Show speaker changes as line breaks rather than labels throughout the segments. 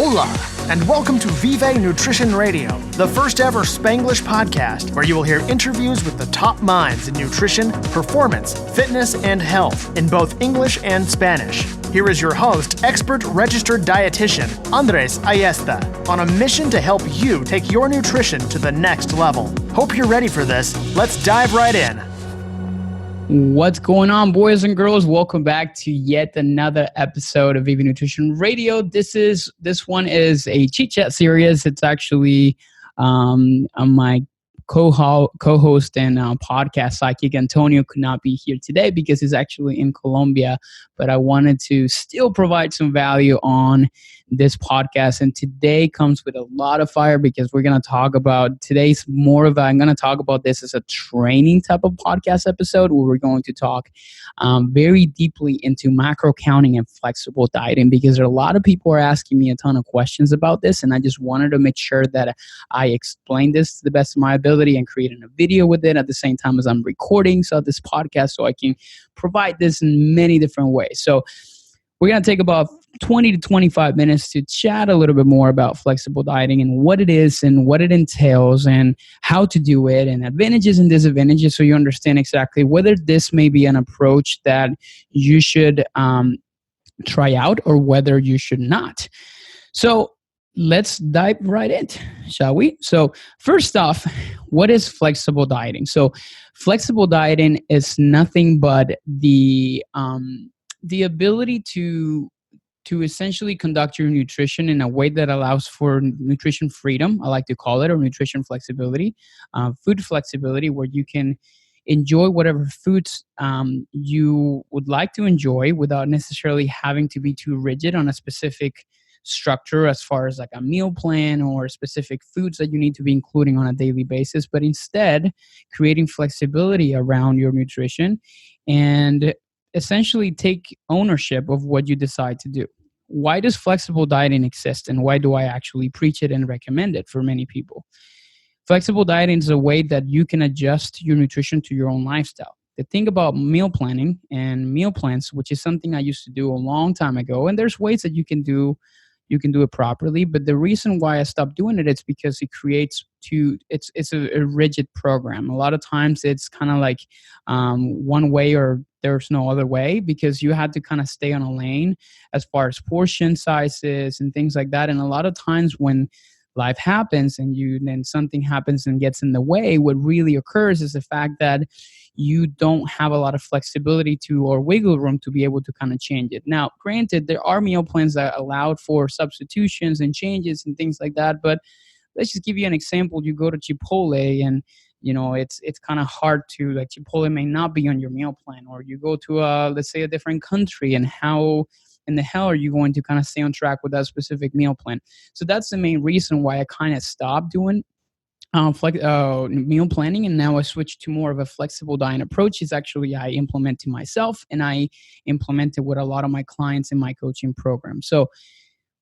Hola, and welcome to Vive Nutrition Radio, the first ever Spanglish podcast where you will hear interviews with the top minds in nutrition, performance, fitness, and health in both English and Spanish. Here is your host, expert registered dietitian, Andres Ayesta, on a mission to help you take your nutrition to the next level. Hope you're ready for this. Let's dive right in.
What's going on, boys and girls? Welcome back to yet another episode of Vive Nutrition Radio. This one is a Chit Chat series. It's actually my co-host and podcast psychic Antonio could not be here today because he's actually in Colombia, but I wanted to still provide some value on this podcast. And today comes with a lot of fire because we're going to talk about I'm going to talk about this as a training type of podcast episode where we're going to talk very deeply into macro counting and flexible dieting, because there are a lot of people are asking me a ton of questions about this. And I just wanted to make sure that I explain this to the best of my ability and creating a video with it at the same time as I'm recording this podcast, so I can provide this in many different ways. So we're going to take about 20 to 25 minutes to chat a little bit more about flexible dieting and what it is and what it entails and how to do it and advantages and disadvantages, so you understand exactly whether this may be an approach that you should try out or whether you should not. So let's dive right in, shall we? So first off, what is flexible dieting? So flexible dieting is nothing but the ability to essentially conduct your nutrition in a way that allows for nutrition freedom, I like to call it, or nutrition flexibility, food flexibility, where you can enjoy whatever foods you would like to enjoy without necessarily having to be too rigid on a specific structure as far as like a meal plan or specific foods that you need to be including on a daily basis, but instead creating flexibility around your nutrition and essentially take ownership of what you decide to do. Why does flexible dieting exist, and why do I actually preach it and recommend it for many people? Flexible dieting is a way that you can adjust your nutrition to your own lifestyle. The thing about meal planning and meal plans, which is something I used to do a long time ago, and there's ways that you can do it properly, but the reason why I stopped doing it is because it creates it's a rigid program. A lot of times it's kind of like one way or there's no other way, because you had to kind of stay on a lane as far as portion sizes and things like that. And a lot of times when life happens and then something happens and gets in the way, what really occurs is the fact that you don't have a lot of flexibility or wiggle room to be able to kind of change it. Now, granted, there are meal plans that allowed for substitutions and changes and things like that, but let's just give you an example. You go to Chipotle and it's kind of hard to, like, Chipotle may not be on your meal plan, or you go to let's say a different country, and how in the hell are you going to kind of stay on track with that specific meal plan? So that's the main reason why I kind of stopped doing meal planning, and now I switched to more of a flexible diet approach. Is actually I implement to myself, and I implement it with a lot of my clients in my coaching program.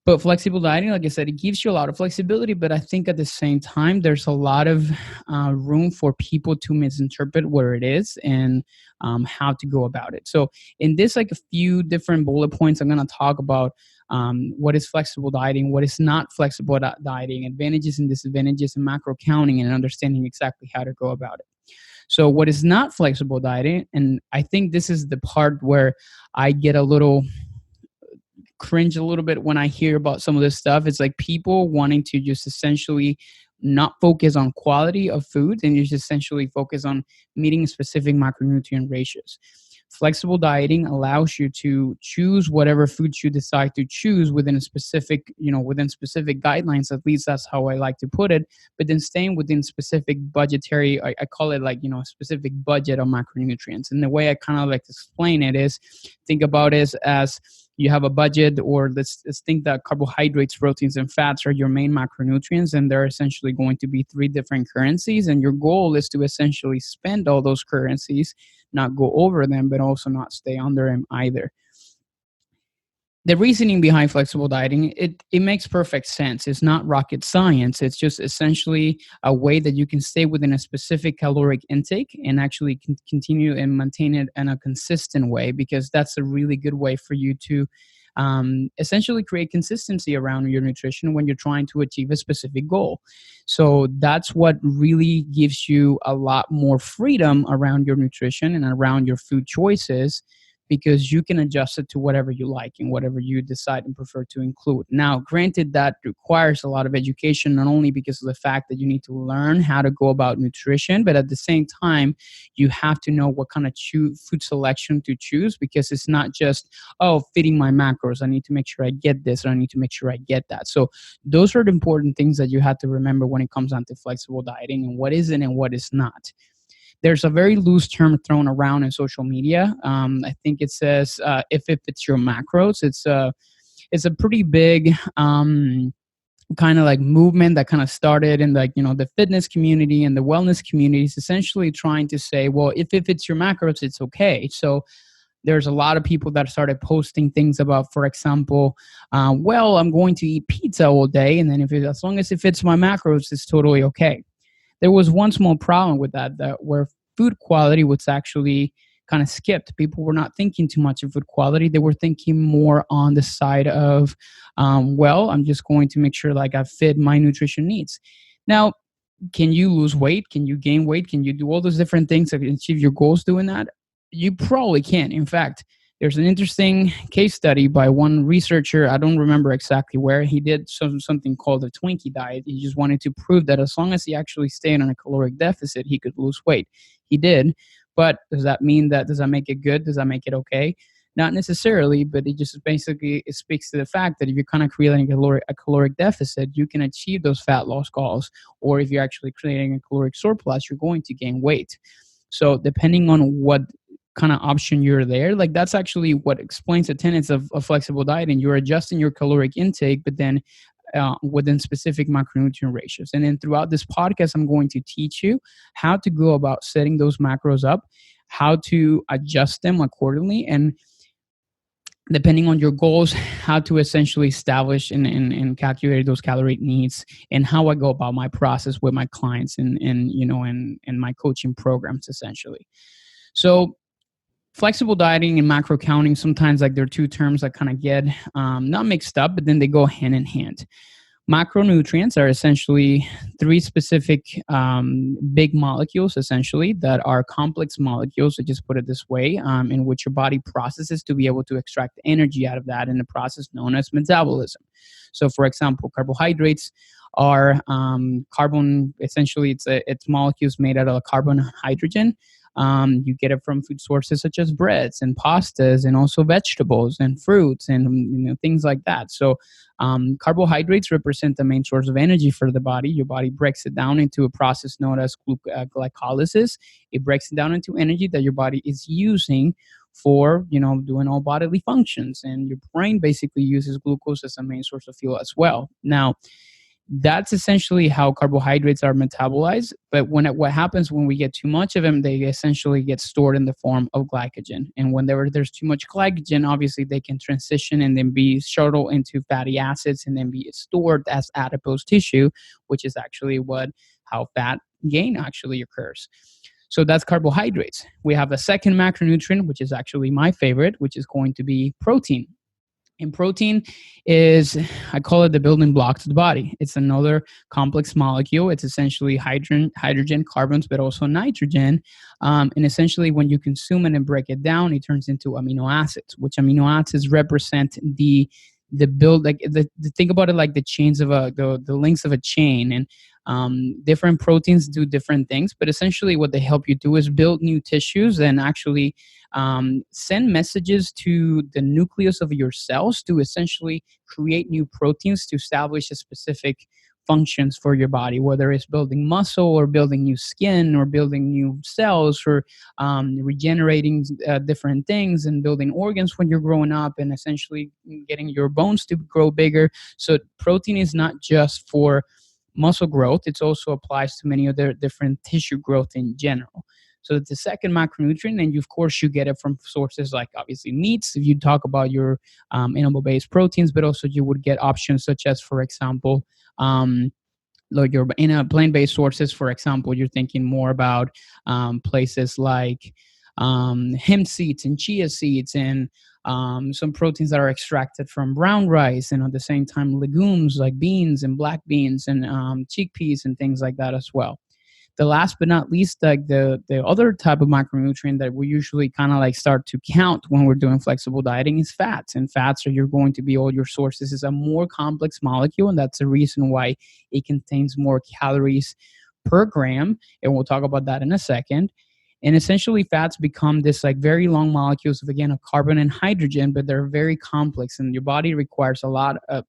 But flexible dieting, like I said, it gives you a lot of flexibility, but I think at the same time, there's a lot of room for people to misinterpret what it is and how to go about it. So in this, like a few different bullet points, I'm going to talk about what is flexible dieting, what is not flexible dieting, advantages and disadvantages, and macro counting, and understanding exactly how to go about it. So what is not flexible dieting, and I think this is the part where I get a little cringe a little bit when I hear about some of this stuff. It's like people wanting to just essentially not focus on quality of food and just essentially focus on meeting specific macronutrient ratios. Flexible dieting allows you to choose whatever foods you decide to choose within specific guidelines. At least that's how I like to put it. But then staying within specific budgetary, I call it like, a specific budget of macronutrients. And the way I kind of like to explain it is, think about it as you have a budget, or let's think that carbohydrates, proteins, and fats are your main macronutrients, and they're essentially going to be 3 different currencies. And your goal is to essentially spend all those currencies, not go over them, but also not stay under them either. The reasoning behind flexible dieting, it makes perfect sense. It's not rocket science. It's just essentially a way that you can stay within a specific caloric intake and actually continue and maintain it in a consistent way, because that's a really good way for you to essentially create consistency around your nutrition when you're trying to achieve a specific goal. So that's what really gives you a lot more freedom around your nutrition and around your food choices, because you can adjust it to whatever you like and whatever you decide and prefer to include. Now, granted, that requires a lot of education, not only because of the fact that you need to learn how to go about nutrition, but at the same time, you have to know what kind of food selection to choose, because it's not just, oh, fitting my macros. I need to make sure I get this, or I need to make sure I get that. So those are the important things that you have to remember when it comes down to flexible dieting and what is it and what is not. There's a very loose term thrown around in social media. I think it says if it's your macros. It's a pretty big kind of like movement that kind of started in like, the fitness community and the wellness communities, essentially trying to say, well, if it's your macros, it's okay. So there's a lot of people that started posting things about, for example, well, I'm going to eat pizza all day, and then as long as it fits my macros, it's totally okay. There was one small problem with that where food quality was actually kind of skipped. People were not thinking too much of food quality. They were thinking more on the side of, well, I'm just going to make sure like I fit my nutrition needs. Now, can you lose weight? Can you gain weight? Can you do all those different things to achieve your goals doing that? You probably can. In fact, there's an interesting case study by one researcher. I don't remember exactly where. He did something called a Twinkie diet. He just wanted to prove that as long as he actually stayed on a caloric deficit, he could lose weight. He did. But does that make it good? Does that make it okay? Not necessarily, but it just basically speaks to the fact that if you're kind of creating a caloric deficit, you can achieve those fat loss goals. Or if you're actually creating a caloric surplus, you're going to gain weight. So depending on what kind of option you're there, like that's actually what explains the tenets of flexible dieting. You're adjusting your caloric intake, but then within specific macronutrient ratios. And then throughout this podcast, I'm going to teach you how to go about setting those macros up, how to adjust them accordingly, and depending on your goals, how to essentially establish and calculate those calorie needs, and how I go about my process with my clients and my coaching programs, essentially. So flexible dieting and macro counting, sometimes like they're two terms that kind of get not mixed up, but then they go hand in hand. Macronutrients are essentially three specific big molecules, essentially, that are complex molecules, to just put it this way, in which your body processes to be able to extract energy out of that in a process known as metabolism. So, for example, carbohydrates are carbon. Essentially, it's molecules made out of carbon and hydrogen. You get it from food sources such as breads and pastas, and also vegetables and fruits and things like that. So carbohydrates represent the main source of energy for the body. Your body breaks it down into a process known as glycolysis. It breaks it down into energy that your body is using for doing all bodily functions, and your brain basically uses glucose as a main source of fuel as well. Now, that's essentially how carbohydrates are metabolized. But what happens when we get too much of them, they essentially get stored in the form of glycogen. And when there's too much glycogen, obviously they can transition and then be shuttled into fatty acids and then be stored as adipose tissue, which is actually how fat gain actually occurs. So that's carbohydrates. We have a second macronutrient, which is actually my favorite, which is going to be protein. And protein is, I call it the building blocks of the body. It's another complex molecule. It's essentially hydrogen, carbons, but also nitrogen. And essentially, when you consume it and break it down, it turns into amino acids, which amino acids represent the build, like think about it like the chains of the links of a chain. And different proteins do different things, but essentially what they help you do is build new tissues and actually send messages to the nucleus of your cells to essentially create new proteins to establish a specific functions for your body, whether it's building muscle or building new skin or building new cells or regenerating different things and building organs when you're growing up and essentially getting your bones to grow bigger. So protein is not just for muscle growth, it also applies to many other different tissue growth in general. So it's the second macronutrient, and of course you get it from sources like obviously meats, if you talk about your animal-based proteins, but also you would get options such as, for example, like your in a plant-based sources. For example, you're thinking more about places like hemp seeds and chia seeds and some proteins that are extracted from brown rice, and at the same time legumes like beans and black beans and chickpeas and things like that as well. The last but not least, like the other type of macronutrient that we usually kind of like start to count when we're doing flexible dieting is fats. And fats are you're going to be all your sources. Is a more complex molecule, and that's the reason why it contains more calories per gram. And we'll talk about that in a second. And essentially, fats become this like very long molecules of, again, of carbon and hydrogen, but they're very complex, and your body requires a lot of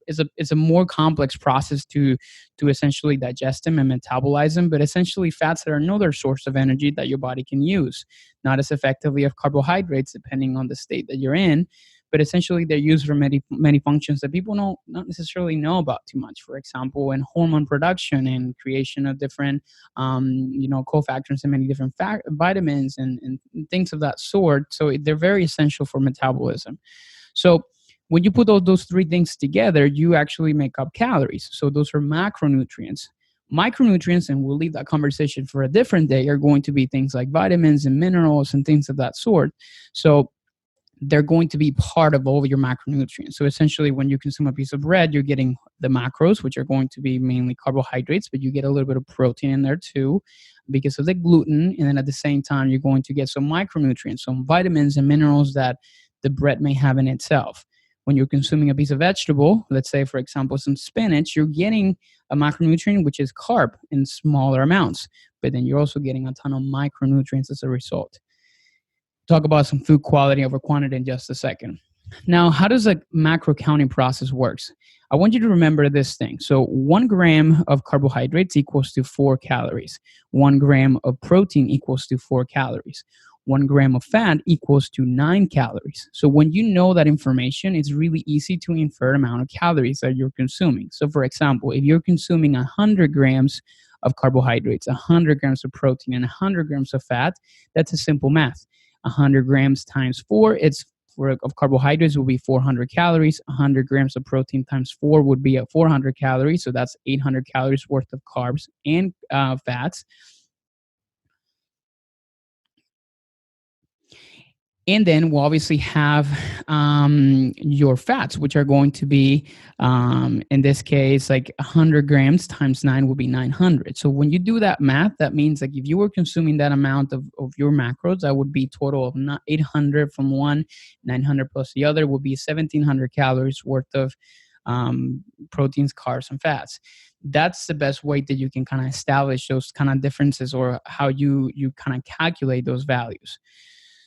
it's a more complex process to essentially digest them and metabolize them. But essentially, fats are another source of energy that your body can use, not as effectively as carbohydrates, depending on the state that you're in. But essentially, they're used for many functions that people not necessarily know about too much. For example, in hormone production and creation of different, cofactors and many different vitamins and things of that sort. So they're very essential for metabolism. So when you put all those three things together, you actually make up calories. So those are macronutrients. Micronutrients, and we'll leave that conversation for a different day, are going to be things like vitamins and minerals and things of that sort. So they're going to be part of all of your macronutrients. So essentially, when you consume a piece of bread, you're getting the macros, which are going to be mainly carbohydrates, but you get a little bit of protein in there too because of the gluten. And then at the same time, you're going to get some micronutrients, some vitamins and minerals that the bread may have in itself. When you're consuming a piece of vegetable, let's say, for example, some spinach, you're getting a macronutrient, which is carb in smaller amounts, but then you're also getting a ton of micronutrients as a result. Talk about some food quality over quantity in just a second. Now, how does a macro counting process works? I want you to remember this thing. So 1 gram of carbohydrates equals to 4 calories. 1 gram of protein equals to 4 calories. 1 gram of fat equals to 9 calories. So when you know that information, it's really easy to infer the amount of calories that you're consuming. So for example, if you're consuming 100 grams of carbohydrates, 100 grams of protein, and 100 grams of fat, that's a simple math. 100 grams times 4, of carbohydrates will be 400 calories. 100 grams of protein times 4 would be 400 calories. So that's 800 calories worth of carbs and fats. And then we'll obviously have your fats, which are going to be, in this case, like 100 grams times 9 will be 900. So when you do that math, that means like if you were consuming that amount of your macros, that would be total of 800 from one, 900 plus the other would be 1,700 calories worth of proteins, carbs, and fats. That's the best way that you can kind of establish those kind of differences, or how you kind of calculate those values.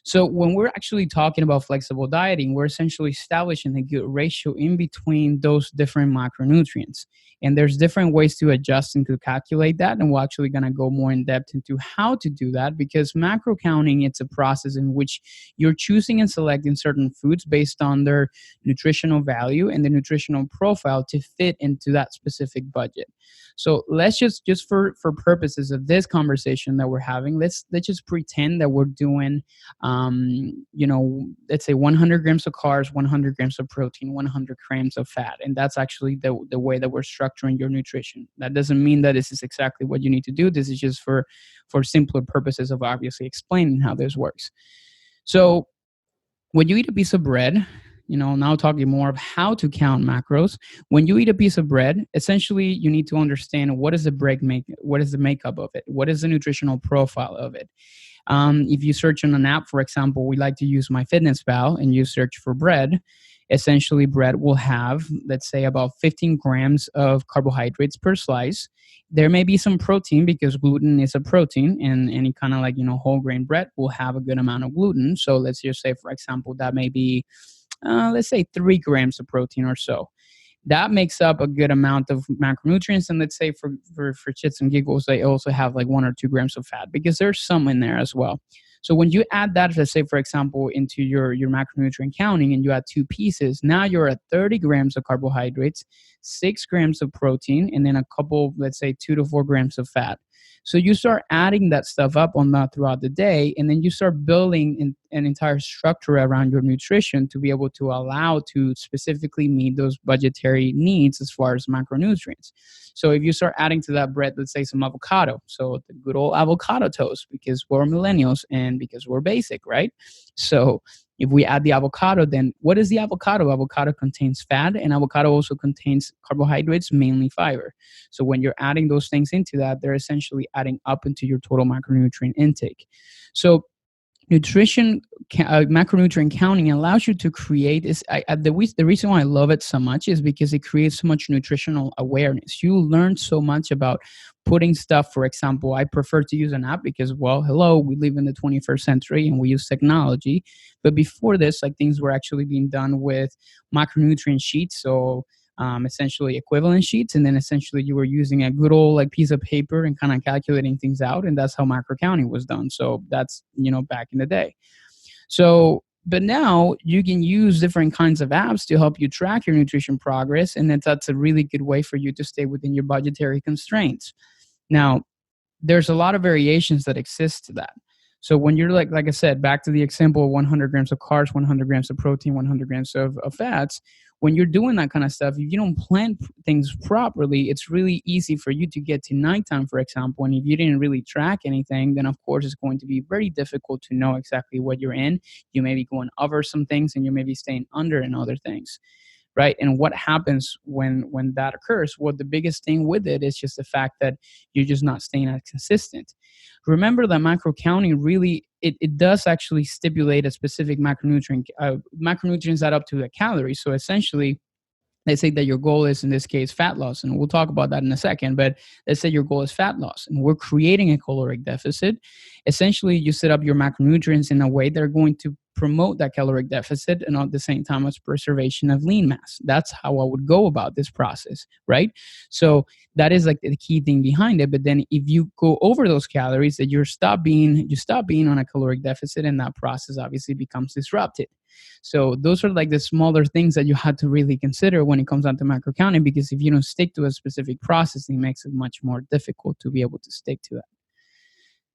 So when we're actually talking about flexible dieting, we're essentially establishing a good ratio in between those different macronutrients. And there's different ways to adjust and to calculate that. And we're actually going to go more in depth into how to do that, because macro counting, it's a process in which you're choosing and selecting certain foods based on their nutritional value and the nutritional profile to fit into that specific budget. So let's just for purposes of this conversation that we're having, let's just pretend that we're doing, let's say 100 grams of carbs, 100 grams of protein, 100 grams of fat. And that's actually the way that we're structuring your nutrition. That doesn't mean that this is exactly what you need to do. This is just for simpler purposes of obviously explaining how this works. So when you eat a piece of bread, now talking more of how to count macros. When you eat a piece of bread, essentially you need to understand what is the makeup of it? What is the nutritional profile of it? If you search on an app, for example, we like to use MyFitnessPal, and you search for bread, essentially bread will have, let's say, about 15 grams of carbohydrates per slice. There may be some protein because gluten is a protein, and any kind of whole grain bread will have a good amount of gluten. So let's just say, for example, that may be, let's say 3 grams of protein or so. That makes up a good amount of macronutrients. And let's say for chits and giggles, they also have like 1 or 2 grams of fat, because there's some in there as well. So when you add that, let's say, for example, into your macronutrient counting, and you add 2 pieces, now you're at 30 grams of carbohydrates, 6 grams of protein, and then a couple, let's say 2 to 4 grams of fat. So you start adding that stuff up on that throughout the day, and then you start building an entire structure around your nutrition to be able to allow to specifically meet those budgetary needs as far as macronutrients. So if you start adding to that bread, let's say some avocado, so the good old avocado toast, because we're millennials and because we're basic, right? So If we add the avocado, then what is the avocado? Avocado contains fat, and avocado also contains carbohydrates, mainly fiber. So when you're adding those things into that, they're essentially adding up into your total macronutrient intake. So macronutrient counting allows you to create this. The reason why I love it so much is because it creates so much nutritional awareness. You learn so much about putting stuff. For example, I prefer to use an app because, well, hello, we live in the 21st century and we use technology. But before this, like, things were actually being done with macronutrient sheets. So essentially equivalent sheets, and then essentially you were using a good old like piece of paper and kind of calculating things out, and that's how macro counting was done. So that's, back in the day. So but now you can use different kinds of apps to help you track your nutrition progress, and that's a really good way for you to stay within your budgetary constraints. Now, there's a lot of variations that exist to that. So when you're like I said, back to the example of 100 grams of carbs, 100 grams of protein, 100 grams of fats, when you're doing that kind of stuff, if you don't plan things properly, it's really easy for you to get to nighttime, for example. And if you didn't really track anything, then of course it's going to be very difficult to know exactly what you're in. You may be going over some things and you may be staying under in other things. Right. And what happens when that occurs? Well, the biggest thing with it is just the fact that you're just not staying as consistent. Remember that macro counting really, it does actually stipulate a specific macronutrients add up to a calorie. So essentially, let's say that your goal is, in this case, fat loss, and we'll talk about that in a second, but let's say your goal is fat loss and we're creating a caloric deficit. Essentially, you set up your macronutrients in a way that are going to promote that caloric deficit and at the same time as preservation of lean mass. That's how I would go about this process, right? So that is like the key thing behind it. But then if you go over those calories, that you stop being on a caloric deficit, and that process obviously becomes disrupted. So those are like the smaller things that you had to really consider when it comes down to macro counting, because if you don't stick to a specific process, it makes it much more difficult to be able to stick to it.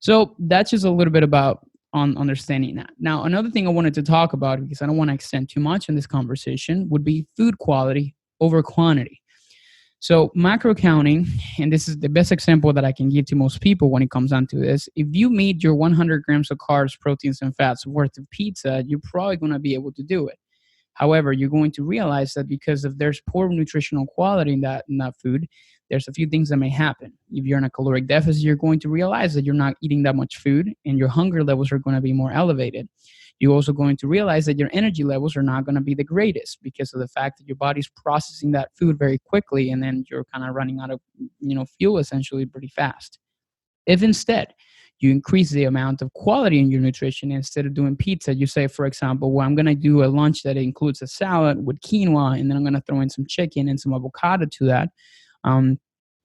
So that's just a little bit about on understanding that. Now, another thing I wanted to talk about, because I don't want to extend too much in this conversation, would be food quality over quantity. So macro counting, and this is the best example that I can give to most people when it comes down to this. If you meet your 100 grams of carbs, proteins, and fats worth of pizza, you're probably going to be able to do it. However, you're going to realize that because of there's poor nutritional quality in that food, there's a few things that may happen. If you're in a caloric deficit, you're going to realize that you're not eating that much food and your hunger levels are going to be more elevated. You're also going to realize that your energy levels are not going to be the greatest because of the fact that your body's processing that food very quickly, and then you're kind of running out of fuel essentially pretty fast. If instead you increase the amount of quality in your nutrition, instead of doing pizza, you say, for example, well, I'm going to do a lunch that includes a salad with quinoa, and then I'm going to throw in some chicken and some avocado to that.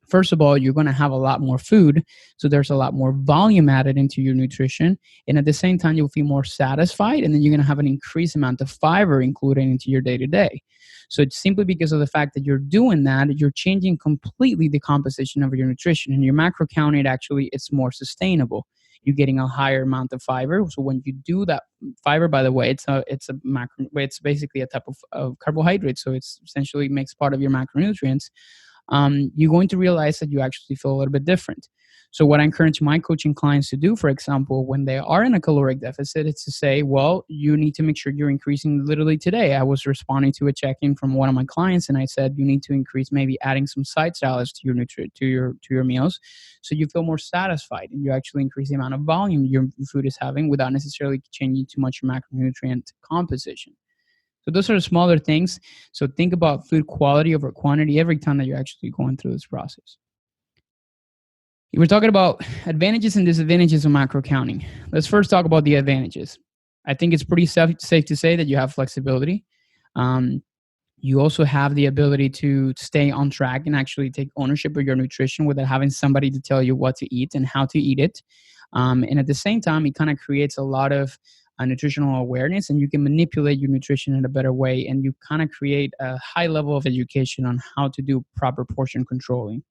First of all, you're going to have a lot more food, so there's a lot more volume added into your nutrition, and at the same time, you'll feel more satisfied, and then you're going to have an increased amount of fiber included into your day-to-day. So it's simply because of the fact that you're doing that, you're changing completely the composition of your nutrition, and your macro counting, it's more sustainable. You're getting a higher amount of fiber. So when you do that, fiber, by the way, it's basically a type of carbohydrate, so it's essentially makes part of your macronutrients. You're going to realize that you actually feel a little bit different. So what I encourage my coaching clients to do, for example, when they are in a caloric deficit, it's to say, well, you need to make sure you're increasing. Literally today, I was responding to a check-in from one of my clients, and I said, you need to increase, maybe adding some side salads to your meals, so you feel more satisfied and you actually increase the amount of volume your food is having without necessarily changing too much your macronutrient composition. So those are the smaller things. So think about food quality over quantity every time that you're actually going through this process. We're talking about advantages and disadvantages of macro counting. Let's first talk about the advantages. I think it's pretty safe to say that you have flexibility. You also have the ability to stay on track and actually take ownership of your nutrition without having somebody to tell you what to eat and how to eat it. And at the same time, it kind of creates a lot of nutritional awareness, and you can manipulate your nutrition in a better way, and you kind of create a high level of education on how to do proper portion controlling.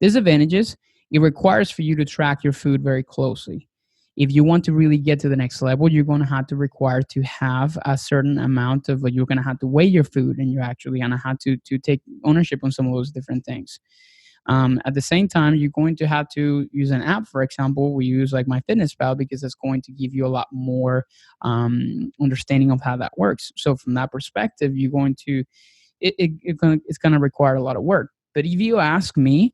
Disadvantages, it requires for you to track your food very closely. If you want to really get to the next level, you're going to have to require to have a certain amount of, you're going to have to weigh your food, and you're actually going to have to take ownership on some of those different things. At the same time, you're going to have to use an app. For example, we use like MyFitnessPal because it's going to give you a lot more understanding of how that works. So from that perspective, you're going to it's going to require a lot of work. But if you ask me,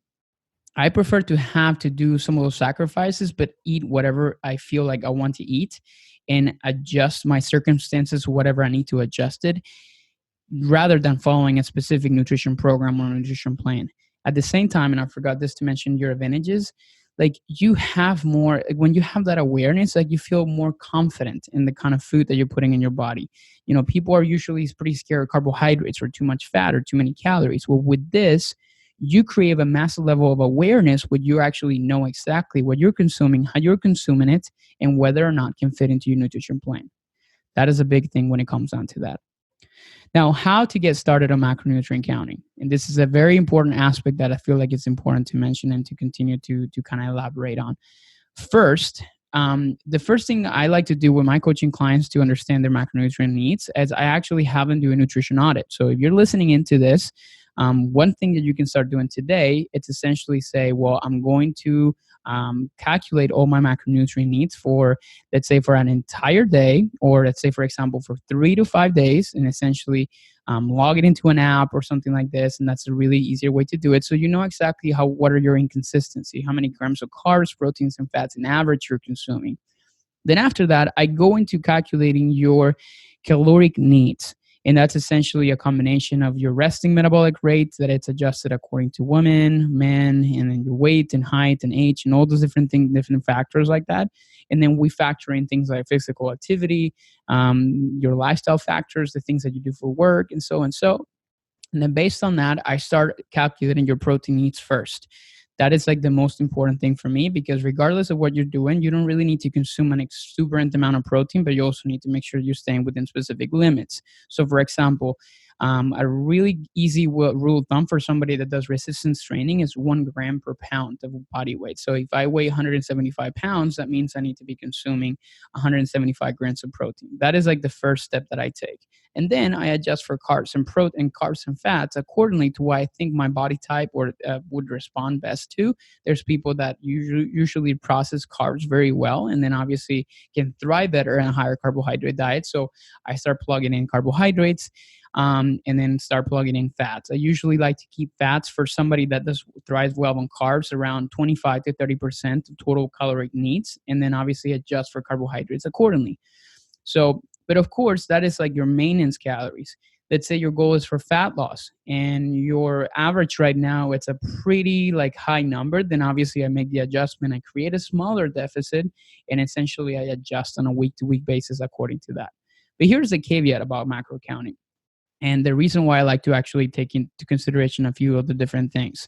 I prefer to have to do some of those sacrifices, but eat whatever I feel like I want to eat and adjust my circumstances, whatever I need to adjust it, rather than following a specific nutrition program or nutrition plan. At the same time, and I forgot this to mention your advantages, like you have more, when you have that awareness, like you feel more confident in the kind of food that you're putting in your body. People are usually pretty scared of carbohydrates or too much fat or too many calories. Well, with this, you create a massive level of awareness where you actually know exactly what you're consuming, how you're consuming it, and whether or not it can fit into your nutrition plan. That is a big thing when it comes down to that. Now, how to get started on macronutrient counting. And this is a very important aspect that I feel like it's important to mention and to continue to kind of elaborate on. First, the first thing I like to do with my coaching clients to understand their macronutrient needs is I actually have them do a nutrition audit. So if you're listening into this, one thing that you can start doing today, it's essentially say, well, I'm going to calculate all my macronutrient needs for, let's say, for an entire day, or let's say, for example, for 3 to 5 days, and essentially log it into an app or something like this. And that's a really easier way to do it. So you know exactly what are your inconsistency, how many grams of carbs, proteins, and fats in average you're consuming. Then after that, I go into calculating your caloric needs. And that's essentially a combination of your resting metabolic rate that it's adjusted according to women, men, and then your weight and height and age and all those different things, different factors like that. And then we factor in things like physical activity, your lifestyle factors, the things that you do for work, and so and so. And then based on that, I start calculating your protein needs first. That is like the most important thing for me, because regardless of what you're doing, you don't really need to consume an exuberant amount of protein, but you also need to make sure you're staying within specific limits. So for example, a really easy rule of thumb for somebody that does resistance training is 1 gram per pound of body weight. So if I weigh 175 pounds, that means I need to be consuming 175 grams of protein. That is like the first step that I take. And then I adjust for carbs and fats accordingly to what I think my body type would respond best to. There's people that usually process carbs very well, and then obviously can thrive better in a higher carbohydrate diet. So I start plugging in carbohydrates. And then start plugging in fats. I usually like to keep fats for somebody that does thrive well on carbs around 25 to 30% of total caloric needs, and then obviously adjust for carbohydrates accordingly. So, but of course, that is like your maintenance calories. Let's say your goal is for fat loss and your average right now, it's a pretty like high number. Then obviously I make the adjustment. I create a smaller deficit, and essentially I adjust on a week-to-week basis according to that. But here's the caveat about macro counting. And the reason why I like to actually take into consideration a few of the different things.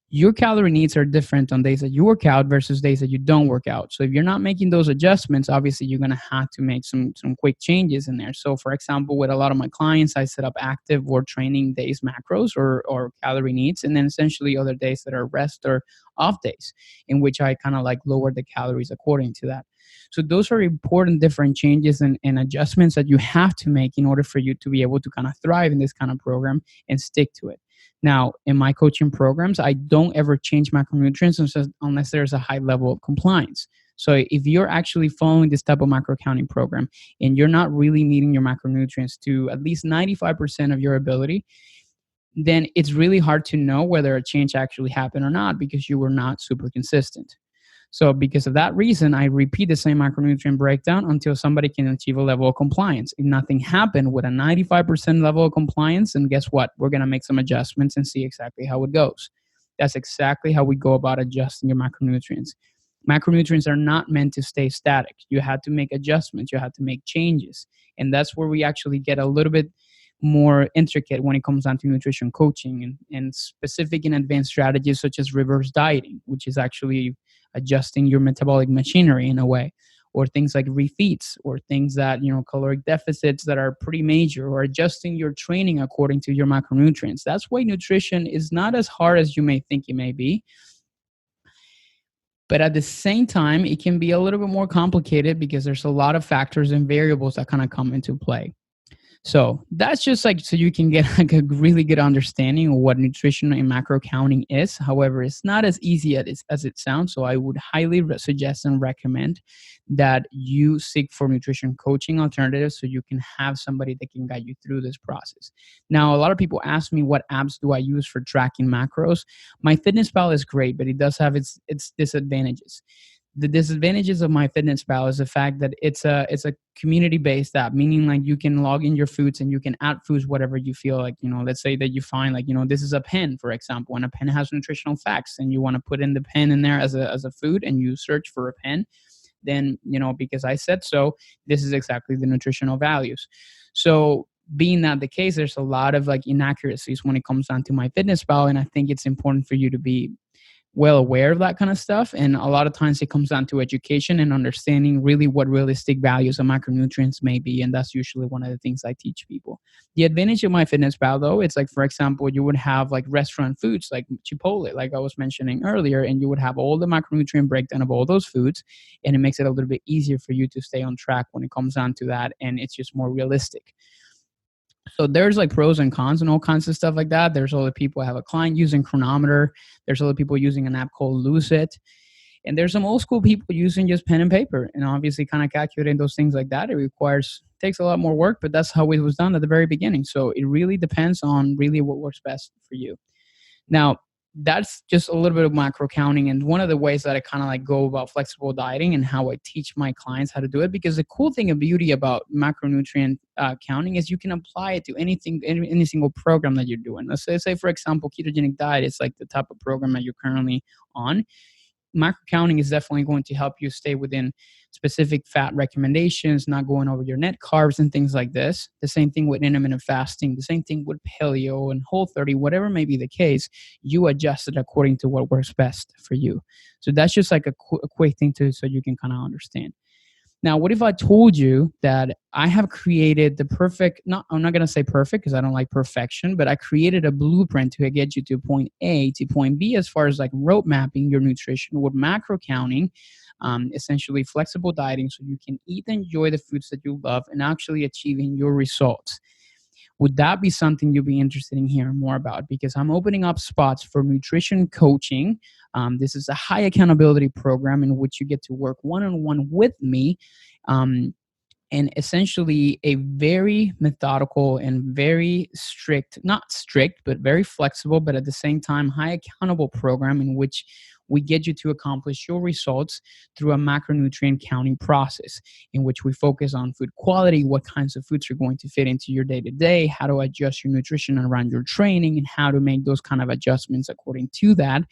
Your calorie needs are different on days that you work out versus days that you don't work out. So if you're not making those adjustments, obviously you're going to have to make some quick changes in there. So for example, with a lot of my clients, I set up active or training days macros or calorie needs, and then essentially other days that are rest or off days, in which I kind of like lower the calories according to that. So those are important different changes and adjustments that you have to make in order for you to be able to kind of thrive in this kind of program and stick to it. Now, in my coaching programs, I don't ever change macronutrients unless there's a high level of compliance. So if you're actually following this type of macro counting program and you're not really meeting your macronutrients to at least 95% of your ability, then it's really hard to know whether a change actually happened or not, because you were not super consistent. So because of that reason, I repeat the same macronutrient breakdown until somebody can achieve a level of compliance. If nothing happened with a 95% level of compliance, then guess what? We're going to make some adjustments and see exactly how it goes. That's exactly how we go about adjusting your macronutrients. Macronutrients are not meant to stay static. You have to make adjustments. You have to make changes. And that's where we actually get a little bit more intricate when it comes down to nutrition coaching and specific and advanced strategies such as reverse dieting, which is actually adjusting your metabolic machinery in a way, or things like refeeds, or things that, caloric deficits that are pretty major, or adjusting your training according to your macronutrients. That's why nutrition is not as hard as you may think it may be. But at the same time, it can be a little bit more complicated because there's a lot of factors and variables that kind of come into play. So that's just like so you can get like a really good understanding of what nutrition and macro counting is. However, it's not as easy as it sounds. So I would highly suggest and recommend that you seek for nutrition coaching alternatives so you can have somebody that can guide you through this process. Now, a lot of people ask me what apps do I use for tracking macros. My MyFitnessPal is great, but it does have its disadvantages. The disadvantages of MyFitnessPal is the fact that it's a community-based app, meaning like you can log in your foods and you can add foods whatever you feel like. Let's say that you find like, this is a pen, for example, and a pen has nutritional facts, and you want to put in the pen in there as a food, and you search for a pen, then, because I said so, this is exactly the nutritional values. So being that the case, there's a lot of like inaccuracies when it comes down to MyFitnessPal, and I think it's important for you to be well aware of that kind of stuff. And a lot of times it comes down to education and understanding really what realistic values of macronutrients may be. And that's usually one of the things I teach people. The advantage of MyFitnessPal, though, it's like, for example, you would have like restaurant foods like Chipotle, like I was mentioning earlier, and you would have all the macronutrient breakdown of all those foods. And it makes it a little bit easier for you to stay on track when it comes down to that. And it's just more realistic. So there's like pros and cons and all kinds of stuff like that. There's other people. I have a client using Chronometer. There's other people using an app called Lose It. And there's some old school people using just pen and paper. And obviously kind of calculating those things like that, takes a lot more work, but that's how it was done at the very beginning. So it really depends on really what works best for you. Now, that's just a little bit of macro counting, and one of the ways that I kind of like go about flexible dieting and how I teach my clients how to do it. Because the cool thing and beauty about macronutrient counting is you can apply it to anything, any single program that you're doing. Let's say, for example, ketogenic diet is like the type of program that you're currently on. Macro counting is definitely going to help you stay within specific fat recommendations, not going over your net carbs and things like this. The same thing with intermittent fasting, the same thing with paleo and Whole30, whatever may be the case, you adjust it according to what works best for you. So that's just like a quick thing so you can kind of understand. Now, what if I told you that I have created the perfect, I'm not going to say perfect because I don't like perfection, but I created a blueprint to get you to point A to point B as far as like road mapping your nutrition with macro counting, essentially flexible dieting so you can eat and enjoy the foods that you love and actually achieving your results. Would that be something you'd be interested in hearing more about? Because I'm opening up spots for nutrition coaching. This is a high accountability program in which you get to work one-on-one with me, and essentially a very methodical and very strict, not strict, but very flexible, but at the same time, high accountable program in which we get you to accomplish your results through a macronutrient counting process in which we focus on food quality, what kinds of foods are going to fit into your day-to-day, how to adjust your nutrition around your training, and how to make those kind of adjustments according to that.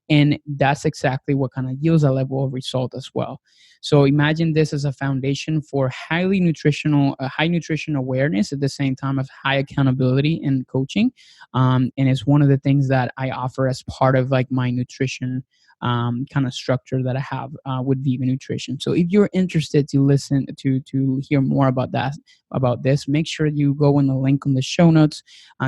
And that's exactly what kind of yields a level of result as well. So imagine this as a foundation for high nutrition awareness at the same time as high accountability and coaching. And it's one of the things that I offer as part of like my nutrition kind of structure that I have with Viva Nutrition. So if you're interested to listen to hear more about this, make sure you go in the link on the show notes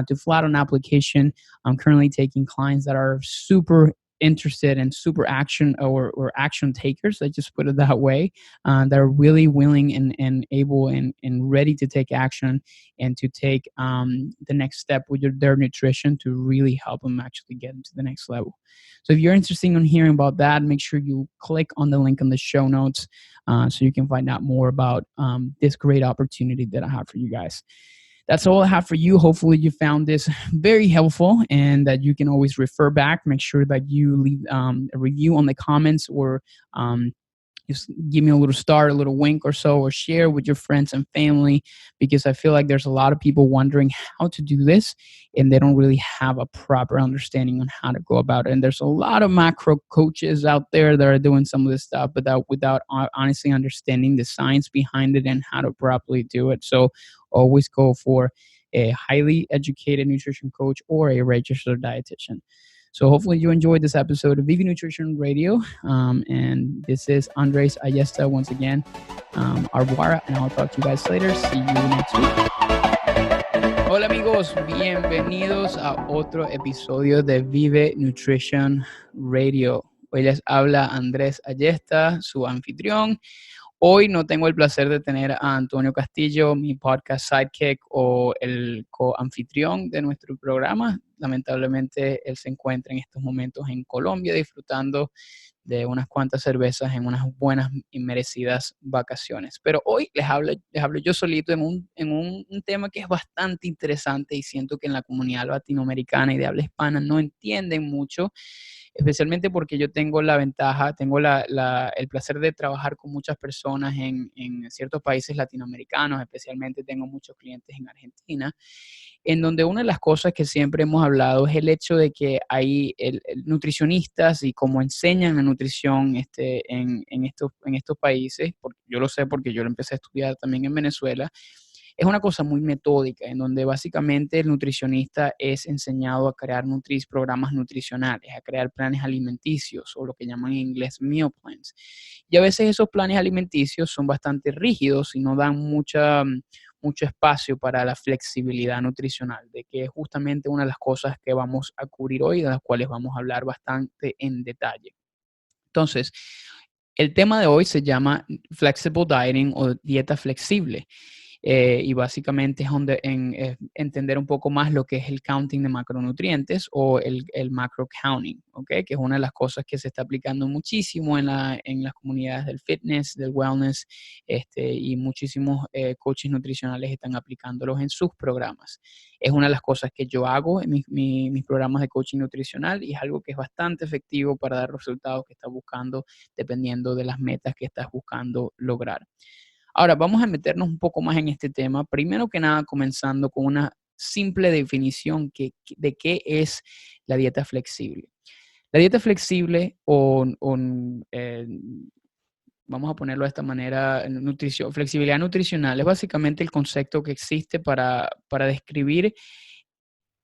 to fill out an application. I'm currently taking clients that are super interested and super action or action takers, I just put it that way, that are really willing and able and ready to take action and to take the next step with their nutrition to really help them actually get into the next level. So if you're interested in hearing about that, make sure you click on the link in the show notes so you can find out more about this great opportunity that I have for you guys. That's all I have for you. Hopefully you found this very helpful and that you can always refer back. Make sure that you leave a review on the comments or just give me a little star, a little wink or so, or share with your friends and family, because I feel like there's a lot of people wondering how to do this and they don't really have a proper understanding on how to go about it. And there's a lot of macro coaches out there that are doing some of this stuff, but without honestly understanding the science behind it and how to properly do it. So always go for a highly educated nutrition coach or a registered dietitian. So hopefully you enjoyed this episode of Viva Nutrition Radio. And this is Andres Ayesta once again. Au revoir, and I'll talk to you guys later. See you next week. Hola amigos, bienvenidos a otro episodio de Vive Nutrition Radio. Hoy les habla Andrés Ayesta, su anfitrión. Hoy no tengo el placer de tener a Antonio Castillo, mi podcast sidekick o el co-anfitrión de nuestro programa. Lamentablemente, él se encuentra en estos momentos en Colombia disfrutando de unas cuantas cervezas en unas buenas y merecidas vacaciones. Pero hoy les hablo yo solito en un tema que es bastante interesante y siento que en la comunidad latinoamericana y de habla hispana no entienden mucho, especialmente porque yo tengo la ventaja, tengo el placer de trabajar con muchas personas en ciertos países latinoamericanos, especialmente tengo muchos clientes en Argentina, en donde una de las cosas que siempre hemos hablado es el hecho de que hay nutricionistas y cómo enseñan la nutrición en estos países, porque yo lo sé porque yo lo empecé a estudiar también en Venezuela. Es una cosa muy metódica, en donde básicamente el nutricionista es enseñado a crear programas nutricionales, a crear planes alimenticios o lo que llaman en inglés meal plans. Y a veces esos planes alimenticios son bastante rígidos y no dan mucho espacio para la flexibilidad nutricional, de que es justamente una de las cosas que vamos a cubrir hoy, de las cuales vamos a hablar bastante en detalle. Entonces, el tema de hoy se llama Flexible Dieting o dieta flexible. Y básicamente es entender un poco más lo que es el counting de macronutrientes o el macro counting, ¿okay? Que es una de las cosas que se está aplicando muchísimo en las comunidades del fitness, del wellness, y muchísimos coaches nutricionales están aplicándolos en sus programas. Es una de las cosas que yo hago en mis programas de coaching nutricional y es algo que es bastante efectivo para dar los resultados que estás buscando dependiendo de las metas que estás buscando lograr. Ahora, vamos a meternos un poco más en este tema. Primero que nada, comenzando con una simple definición de qué es la dieta flexible. La dieta flexible vamos a ponerlo de esta manera, flexibilidad nutricional es básicamente el concepto que existe para describir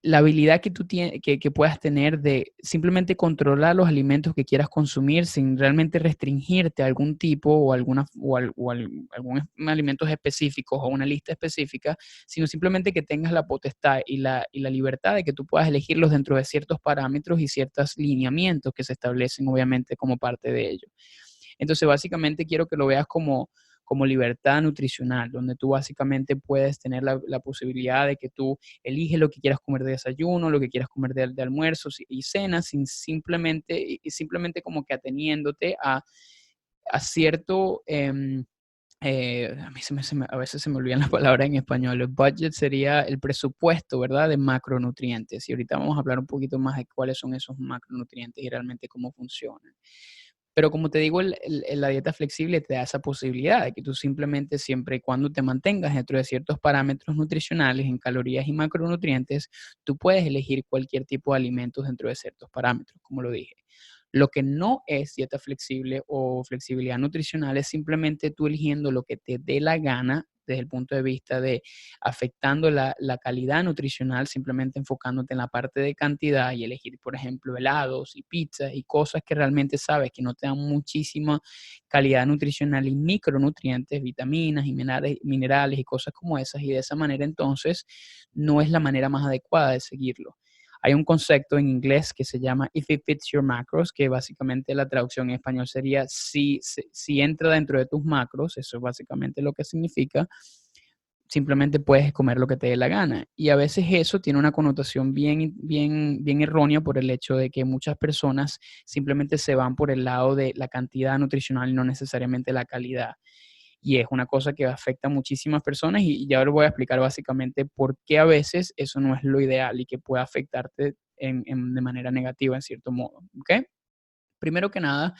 la habilidad que tú que puedas tener de simplemente controlar los alimentos que quieras consumir sin realmente restringirte a algún tipo o algunos alimentos específicos o una lista específica, sino simplemente que tengas la potestad y la libertad de que tú puedas elegirlos dentro de ciertos parámetros y ciertos lineamientos que se establecen obviamente como parte de ello. Entonces, básicamente quiero que lo veas como libertad nutricional, donde tú básicamente puedes tener la posibilidad de que tú eliges lo que quieras comer de desayuno, lo que quieras comer de almuerzo y cena, simplemente como que ateniéndote a cierto... a mí a veces se me olvidan las palabras en español. El budget sería el presupuesto, ¿verdad? De macronutrientes. Y ahorita vamos a hablar un poquito más de cuáles son esos macronutrientes y realmente cómo funcionan. Pero como te digo, la dieta flexible te da esa posibilidad de que tú simplemente siempre y cuando te mantengas dentro de ciertos parámetros nutricionales en calorías y macronutrientes, tú puedes elegir cualquier tipo de alimentos dentro de ciertos parámetros, como lo dije. Lo que no es dieta flexible o flexibilidad nutricional es simplemente tú eligiendo lo que te dé la gana desde el punto de vista de afectando la calidad nutricional, simplemente enfocándote en la parte de cantidad y elegir, por ejemplo, helados y pizzas y cosas que realmente sabes que no te dan muchísima calidad nutricional y micronutrientes, vitaminas y minerales y cosas como esas. Y de esa manera, entonces, no es la manera más adecuada de seguirlo. Hay un concepto en inglés que se llama If it fits your macros, que básicamente la traducción en español sería si entra dentro de tus macros, eso es básicamente lo que significa, simplemente puedes comer lo que te dé la gana. Y a veces eso tiene una connotación bien errónea por el hecho de que muchas personas simplemente se van por el lado de la cantidad nutricional y no necesariamente la calidad. Y es una cosa que afecta a muchísimas personas y ya ahora voy a explicar básicamente por qué a veces eso no es lo ideal y que puede afectarte de manera negativa en cierto modo. ¿Ok? Primero que nada,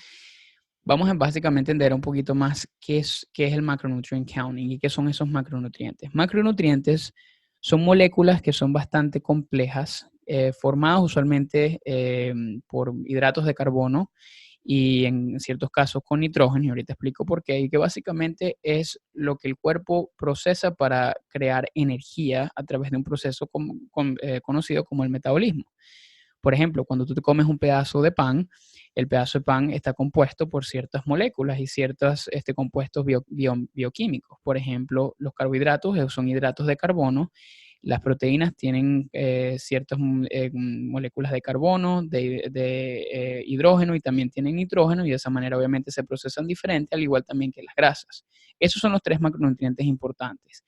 vamos a básicamente entender un poquito más qué es el macronutrient counting y qué son esos macronutrientes. Macronutrientes son moléculas que son bastante complejas, formadas usualmente por hidratos de carbono y en ciertos casos con nitrógeno, y ahorita explico por qué, y que básicamente es lo que el cuerpo procesa para crear energía a través de un proceso conocido como el metabolismo. Por ejemplo, cuando tú te comes un pedazo de pan, el pedazo de pan está compuesto por ciertas moléculas y ciertos compuestos bioquímicos. Por ejemplo, los carbohidratos son hidratos de carbono, Las proteínas tienen ciertas moléculas de carbono, de hidrógeno y también tienen nitrógeno y de esa manera obviamente se procesan diferente, al igual también que las grasas. Esos son los 3 macronutrientes importantes.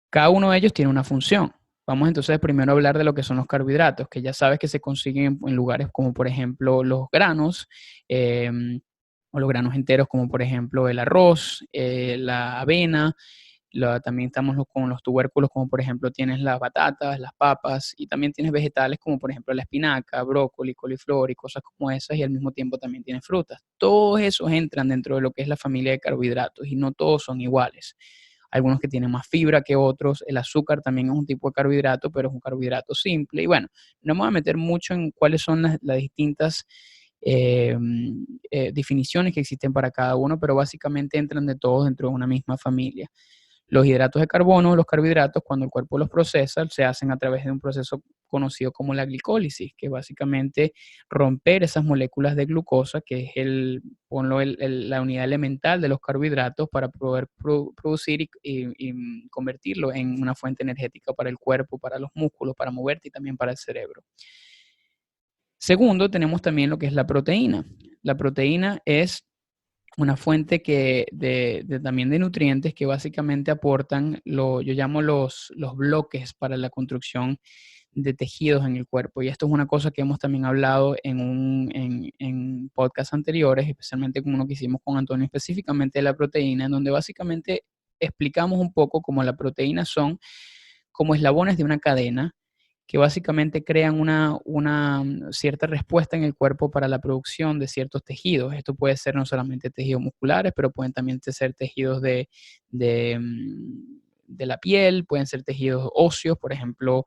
Cada uno de ellos tiene una función. Vamos entonces primero a hablar de lo que son los carbohidratos, que ya sabes que se consiguen en lugares como por ejemplo los granos, o los granos enteros como por ejemplo el arroz, la avena. También estamos con los tubérculos, como por ejemplo tienes las batatas, las papas, y también tienes vegetales como por ejemplo la espinaca, brócoli, coliflor y cosas como esas, y al mismo tiempo también tienes frutas. Todos esos entran dentro de lo que es la familia de carbohidratos y no todos son iguales. Algunos que tienen más fibra que otros. El azúcar también es un tipo de carbohidrato, pero es un carbohidrato simple. Y bueno, no me voy a meter mucho en cuáles son las distintas definiciones que existen para cada uno, pero básicamente entran de todos dentro de una misma familia. Los hidratos de carbono, los carbohidratos, cuando el cuerpo los procesa, se hacen a través de un proceso conocido como la glicólisis, que básicamente romper esas moléculas de glucosa, que es la unidad elemental de los carbohidratos, para poder producir y convertirlo en una fuente energética para el cuerpo, para los músculos, para moverte y también para el cerebro. Segundo, tenemos también lo que es la proteína. La proteína es una fuente también de nutrientes que básicamente aportan, yo llamo los bloques para la construcción de tejidos en el cuerpo. Y esto es una cosa que hemos también hablado en podcasts anteriores, especialmente como uno que hicimos con Antonio, específicamente de la proteína, en donde básicamente explicamos un poco cómo las proteínas son como eslabones de una cadena que básicamente crean una cierta respuesta en el cuerpo para la producción de ciertos tejidos. Esto puede ser no solamente tejidos musculares, pero pueden también ser tejidos de, de la piel, pueden ser tejidos óseos, por ejemplo,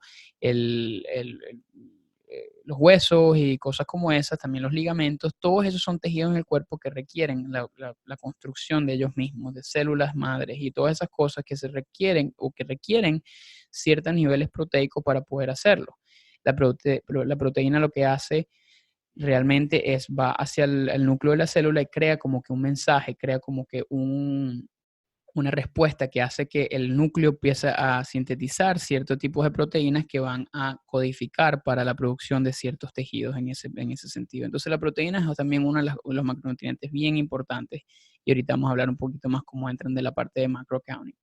los huesos y cosas como esas, también los ligamentos. Todos esos son tejidos en el cuerpo que requieren la construcción de ellos mismos, de células madres y todas esas cosas que se requieren o que requieren ciertos niveles proteicos para poder hacerlo. La proteína lo que hace realmente va hacia el núcleo de la célula y crea como que un mensaje, crea como que una respuesta que hace que el núcleo empiece a sintetizar ciertos tipos de proteínas que van a codificar para la producción de ciertos tejidos en ese sentido. Entonces la proteína es también uno de los macronutrientes bien importantes y ahorita vamos a hablar un poquito más cómo entran de la parte de macrocounting.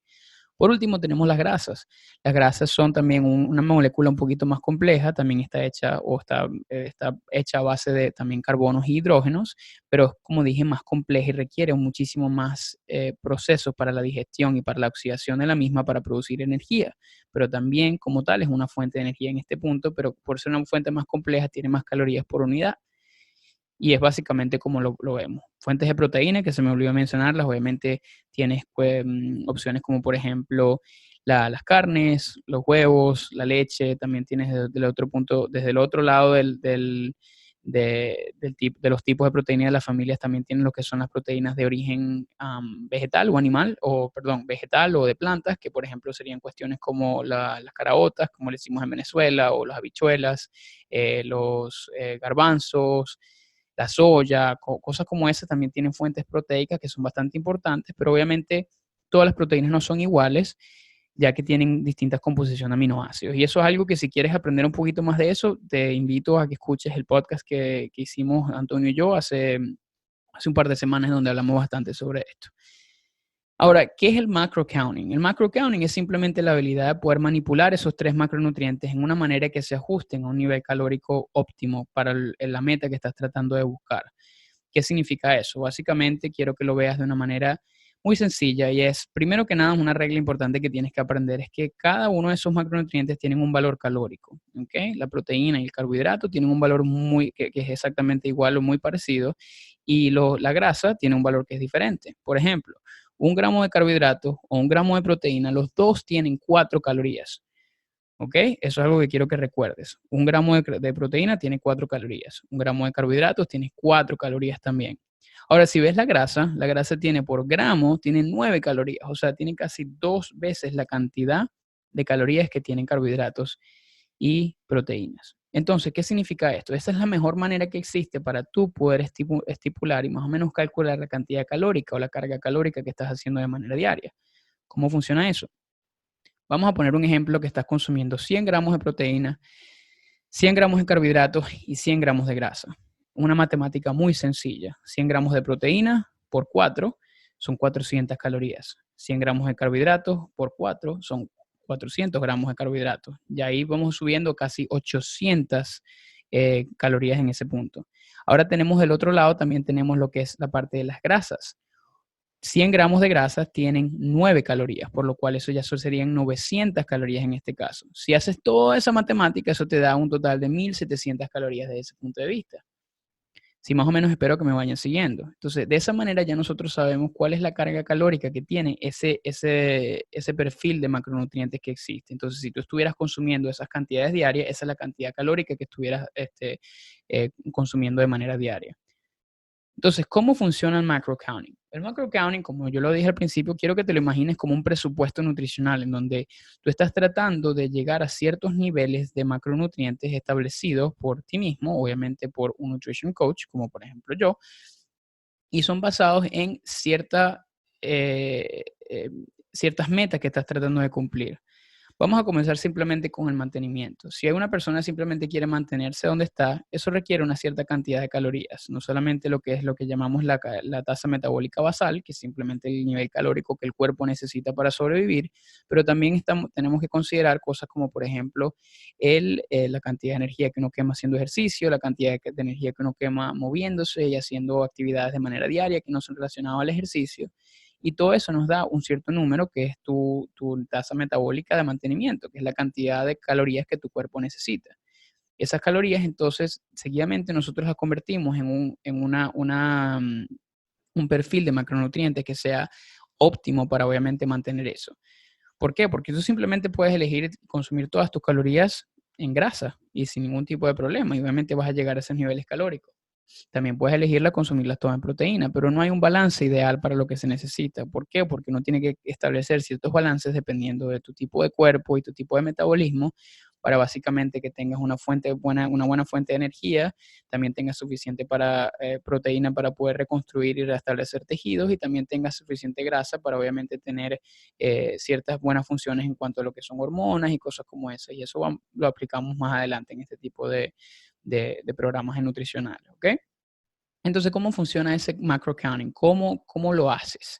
Por último, tenemos las grasas. Las grasas son también una molécula un poquito más compleja, también está hecha a base de también carbonos y hidrógenos, pero es, como dije, más compleja y requiere muchísimo más procesos para la digestión y para la oxidación de la misma para producir energía. Pero también, como tal, es una fuente de energía en este punto, pero por ser una fuente más compleja, tiene más calorías por unidad. Y es básicamente como lo vemos. Fuentes de proteína, que se me olvidó mencionarlas, obviamente tienes opciones como por ejemplo las carnes, los huevos, la leche, también tienes desde el otro lado de los tipos de proteínas de las familias, también tienen lo que son las proteínas de origen vegetal o animal, vegetal o de plantas, que por ejemplo serían cuestiones como las caraotas, como le decimos en Venezuela, o las habichuelas, los garbanzos, la soya, cosas como esas también tienen fuentes proteicas que son bastante importantes, pero obviamente todas las proteínas no son iguales, ya que tienen distintas composiciones de aminoácidos. Y eso es algo que si quieres aprender un poquito más de eso, te invito a que escuches el podcast que hicimos Antonio y yo hace un par de semanas, donde hablamos bastante sobre esto. Ahora, ¿qué es el macrocounting? El macrocounting es simplemente la habilidad de poder manipular esos 3 macronutrientes en una manera que se ajusten a un nivel calórico óptimo para la meta que estás tratando de buscar. ¿Qué significa eso? Básicamente quiero que lo veas de una manera muy sencilla y es, primero que nada, una regla importante que tienes que aprender es que cada uno de esos macronutrientes tienen un valor calórico, ¿ok? La proteína y el carbohidrato tienen un valor que es exactamente igual o muy parecido, y la grasa tiene un valor que es diferente. Por ejemplo, 1 gramo de carbohidratos o 1 gramo de proteína, los dos tienen 4 calorías. ¿Ok? Eso es algo que quiero que recuerdes. 1 gramo de proteína tiene 4 calorías. 1 gramo de carbohidratos tiene 4 calorías también. Ahora, si ves la grasa tiene por gramo, tiene 9 calorías. O sea, tiene casi 2 veces la cantidad de calorías que tienen carbohidratos y proteínas. Entonces, ¿qué significa esto? Esa es la mejor manera que existe para tú poder estipular y más o menos calcular la cantidad calórica o la carga calórica que estás haciendo de manera diaria. ¿Cómo funciona eso? Vamos a poner un ejemplo que estás consumiendo 100 gramos de proteína, 100 gramos de carbohidratos y 100 gramos de grasa. Una matemática muy sencilla. 100 gramos de proteína por 4 son 400 calorías. 100 gramos de carbohidratos por 4 son 400 gramos de carbohidratos. Y ahí vamos subiendo casi 800 calorías en ese punto. Ahora tenemos del otro lado, también tenemos lo que es la parte de las grasas. 100 gramos de grasas tienen 9 calorías, por lo cual eso ya serían 900 calorías en este caso. Si haces toda esa matemática, eso te da un total de 1700 calorías desde ese punto de vista. Si más o menos espero que me vayan siguiendo. Entonces, de esa manera ya nosotros sabemos cuál es la carga calórica que tiene ese perfil de macronutrientes que existe. Entonces, si tú estuvieras consumiendo esas cantidades diarias, esa es la cantidad calórica que estuvieras consumiendo de manera diaria. Entonces, ¿cómo funciona el macro counting? El macro counting, como yo lo dije al principio, quiero que te lo imagines como un presupuesto nutricional en donde tú estás tratando de llegar a ciertos niveles de macronutrientes establecidos por ti mismo, obviamente por un nutrition coach, como por ejemplo yo, y son basados en eh, ciertas metas que estás tratando de cumplir. Vamos a comenzar simplemente con el mantenimiento. Si una persona simplemente quiere mantenerse donde está, eso requiere una cierta cantidad de calorías, no solamente lo que es lo que llamamos la tasa metabólica basal, que es simplemente el nivel calórico que el cuerpo necesita para sobrevivir, pero también tenemos que considerar cosas como, por ejemplo, la cantidad de energía que uno quema haciendo ejercicio, la cantidad de energía que uno quema moviéndose y haciendo actividades de manera diaria que no son relacionadas al ejercicio. Y todo eso nos da un cierto número que es tu tasa metabólica de mantenimiento, que es la cantidad de calorías que tu cuerpo necesita. Esas calorías, entonces, seguidamente nosotros las convertimos en un perfil de macronutrientes que sea óptimo para obviamente mantener eso. ¿Por qué? Porque tú simplemente puedes elegir consumir todas tus calorías en grasa y sin ningún tipo de problema. Y obviamente vas a llegar a esos niveles calóricos. También puedes elegirla, consumirlas todas en proteína, pero no hay un balance ideal para lo que se necesita. ¿Por qué? Porque uno tiene que establecer ciertos balances dependiendo de tu tipo de cuerpo y tu tipo de metabolismo para básicamente que tengas una buena fuente de energía, también tengas suficiente proteína para poder reconstruir y restablecer tejidos y también tengas suficiente grasa para obviamente tener ciertas buenas funciones en cuanto a lo que son hormonas y cosas como esas. Y eso lo aplicamos más adelante en este tipo de programas nutricionales, ¿ok? Entonces, ¿cómo funciona ese macro counting? ¿Cómo lo haces?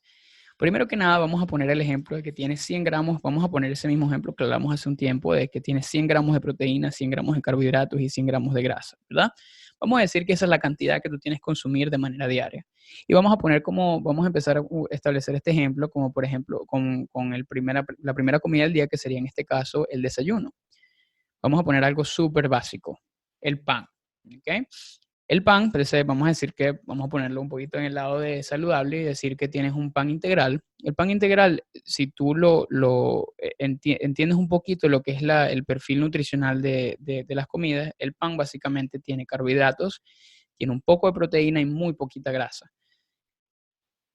Primero que nada, vamos a poner el ejemplo de que tienes 100 gramos, vamos a poner ese mismo ejemplo que hablamos hace un tiempo, de que tienes 100 gramos de proteína, 100 gramos de carbohidratos y 100 gramos de grasa, ¿verdad? Vamos a decir que esa es la cantidad que tú tienes que consumir de manera diaria. Y vamos a empezar a establecer este ejemplo como, por ejemplo, con la primera comida del día, que sería en este caso el desayuno. Vamos a poner algo súper básico, el pan, ¿ok? El pan, pues, vamos a decir que vamos a ponerlo un poquito en el lado de saludable y decir que tienes un pan integral. El pan integral, si tú entiendes un poquito lo que es el perfil nutricional de las comidas, el pan básicamente tiene carbohidratos, tiene un poco de proteína y muy poquita grasa.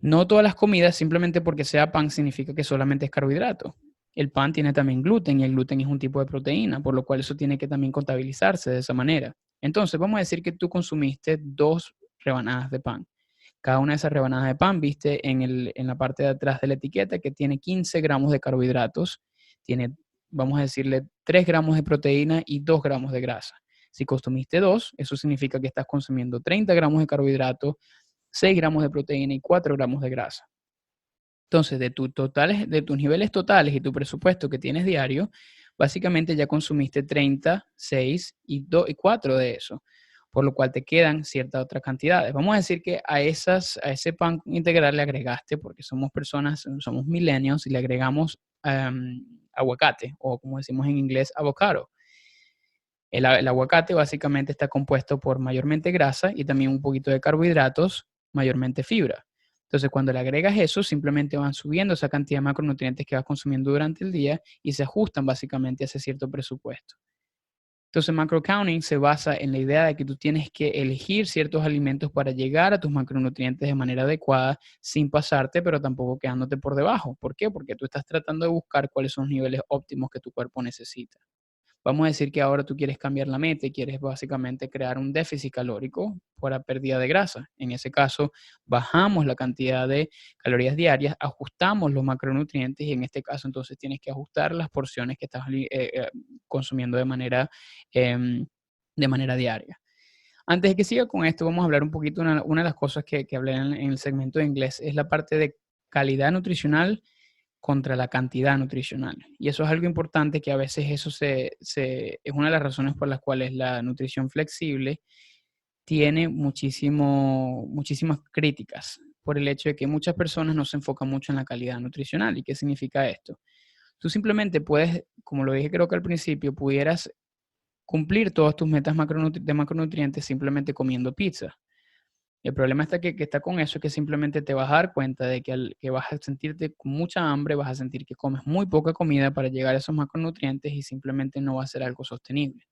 No todas las comidas, simplemente porque sea pan, significa que solamente es carbohidrato. El pan tiene también gluten y el gluten es un tipo de proteína, por lo cual eso tiene que también contabilizarse de esa manera. Entonces, vamos a decir que tú consumiste 2 rebanadas de pan. Cada una de esas rebanadas de pan, viste en la parte de atrás de la etiqueta que tiene 15 gramos de carbohidratos, tiene, vamos a decirle, 3 gramos de proteína y 2 gramos de grasa. Si consumiste 2, eso significa que estás consumiendo 30 gramos de carbohidratos, 6 gramos de proteína y 4 gramos de grasa. Entonces, de tus niveles totales y tu presupuesto que tienes diario, básicamente ya consumiste 36 y 4 de eso, por lo cual te quedan ciertas otras cantidades. Vamos a decir que a ese pan integral le agregaste, porque somos millennials, y le agregamos aguacate, o como decimos en inglés, avocado. El aguacate básicamente está compuesto por mayormente grasa y también un poquito de carbohidratos, mayormente fibra. Entonces, cuando le agregas eso, simplemente van subiendo esa cantidad de macronutrientes que vas consumiendo durante el día y se ajustan básicamente a ese cierto presupuesto. Entonces, macro counting se basa en la idea de que tú tienes que elegir ciertos alimentos para llegar a tus macronutrientes de manera adecuada, sin pasarte, pero tampoco quedándote por debajo. ¿Por qué? Porque tú estás tratando de buscar cuáles son los niveles óptimos que tu cuerpo necesita. Vamos a decir que ahora tú quieres cambiar la meta y quieres básicamente crear un déficit calórico por pérdida de grasa. En ese caso, bajamos la cantidad de calorías diarias, ajustamos los macronutrientes y en este caso entonces tienes que ajustar las porciones que estás consumiendo de manera diaria. Antes de que siga con esto, vamos a hablar un poquito, una de las cosas que hablé en el segmento de inglés es la parte de calidad nutricional contra la cantidad nutricional. Y eso es algo importante que a veces es una de las razones por las cuales la nutrición flexible tiene muchísimas críticas por el hecho de que muchas personas no se enfocan mucho en la calidad nutricional. ¿Y qué significa esto? Tú simplemente puedes, como lo dije creo que al principio, pudieras cumplir todas tus metas de macronutrientes simplemente comiendo pizza. El problema está que está con eso es que simplemente te vas a dar cuenta de que vas a sentirte con mucha hambre, vas a sentir que comes muy poca comida para llegar a esos macronutrientes y simplemente no va a ser algo sostenible.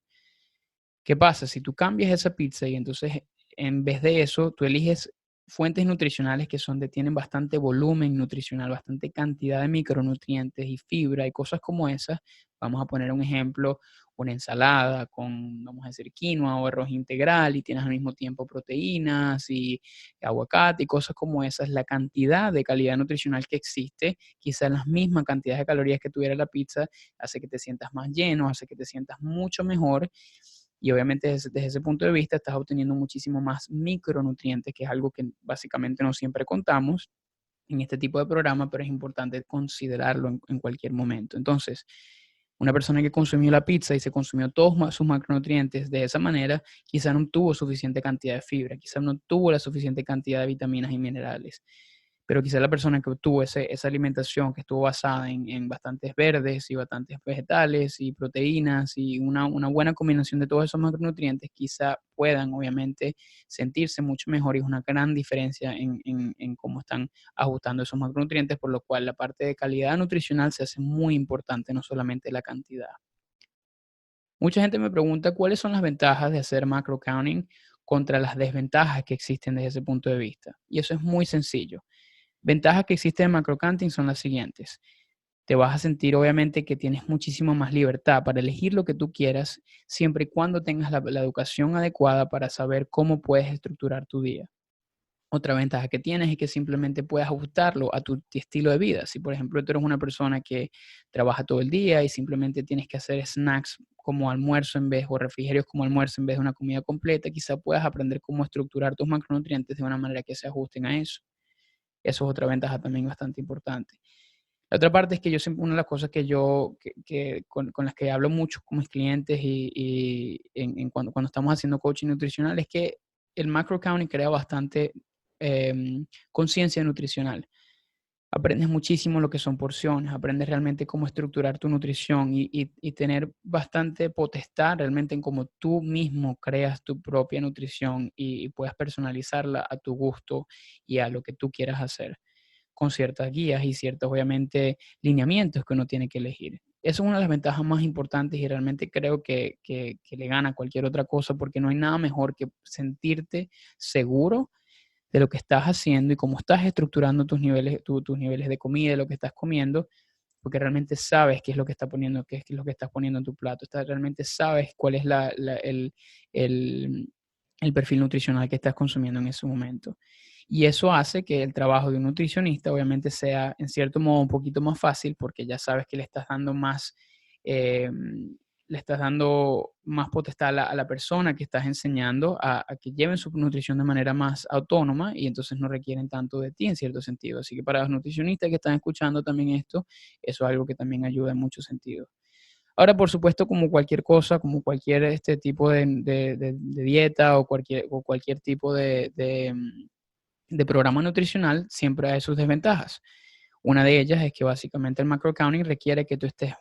¿Qué pasa? Si tú cambias esa pizza y entonces en vez de eso tú eliges fuentes nutricionales tienen bastante volumen nutricional, bastante cantidad de micronutrientes y fibra y cosas como esas. Vamos a poner un ejemplo, una ensalada con, vamos a decir, quinoa o arroz integral y tienes al mismo tiempo proteínas y aguacate y cosas como esas. La cantidad de calidad nutricional que existe, quizás las mismas cantidades de calorías que tuviera la pizza, hace que te sientas más lleno, hace que te sientas mucho mejor. Y obviamente desde ese punto de vista estás obteniendo muchísimo más micronutrientes, que es algo que básicamente no siempre contamos en este tipo de programa, pero es importante considerarlo en cualquier momento. Entonces, una persona que consumió la pizza y se consumió todos sus macronutrientes de esa manera, quizá no tuvo suficiente cantidad de fibra, quizá no tuvo la suficiente cantidad de vitaminas y minerales. Pero quizá la persona que obtuvo esa alimentación que estuvo basada en bastantes verdes y bastantes vegetales y proteínas y una buena combinación de todos esos macronutrientes, quizá puedan obviamente sentirse mucho mejor y es una gran diferencia en cómo están ajustando esos macronutrientes, por lo cual la parte de calidad nutricional se hace muy importante, no solamente la cantidad. Mucha gente me pregunta cuáles son las ventajas de hacer macro counting contra las desventajas que existen desde ese punto de vista. Y eso es muy sencillo. Ventajas que existen en macrocanting son las siguientes. Te vas a sentir obviamente que tienes muchísima más libertad para elegir lo que tú quieras, siempre y cuando tengas la educación adecuada para saber cómo puedes estructurar tu día. Otra ventaja que tienes es que simplemente puedes ajustarlo a tu estilo de vida. Si, por ejemplo, tú eres una persona que trabaja todo el día y simplemente tienes que hacer snacks como almuerzo o refrigerios como almuerzo en vez de una comida completa, quizá puedas aprender cómo estructurar tus macronutrientes de una manera que se ajusten a eso. Eso es otra ventaja también bastante importante. La otra parte es que yo siempre, una de las cosas con las que hablo mucho con mis clientes cuando estamos haciendo coaching nutricional es que el macro counting crea bastante conciencia nutricional. Aprendes muchísimo lo que son porciones, aprendes realmente cómo estructurar tu nutrición y tener bastante potestad realmente en cómo tú mismo creas tu propia nutrición y puedas personalizarla a tu gusto y a lo que tú quieras hacer, con ciertas guías y ciertos, obviamente, lineamientos que uno tiene que elegir. Eso es una de las ventajas más importantes y realmente creo que le gana a cualquier otra cosa porque no hay nada mejor que sentirte seguro de lo que estás haciendo y cómo estás estructurando tus niveles de comida, de lo que estás comiendo, porque realmente sabes qué es lo que qué es lo que estás poniendo en tu plato. Realmente sabes cuál es el, el perfil nutricional que estás consumiendo en ese momento. Y eso hace que el trabajo de un nutricionista obviamente sea en cierto modo un poquito más fácil porque ya sabes que eh, le estás dando más potestad a la persona que estás enseñando a que lleven su nutrición de manera más autónoma y entonces no requieren tanto de ti en cierto sentido. Así que para los nutricionistas que están escuchando también esto, eso es algo que también ayuda en muchos sentidos. Ahora, por supuesto, como cualquier cosa, como cualquier tipo de dieta o cualquier tipo de programa nutricional, siempre hay sus desventajas. Una de ellas es que básicamente el macro counting requiere que tú estés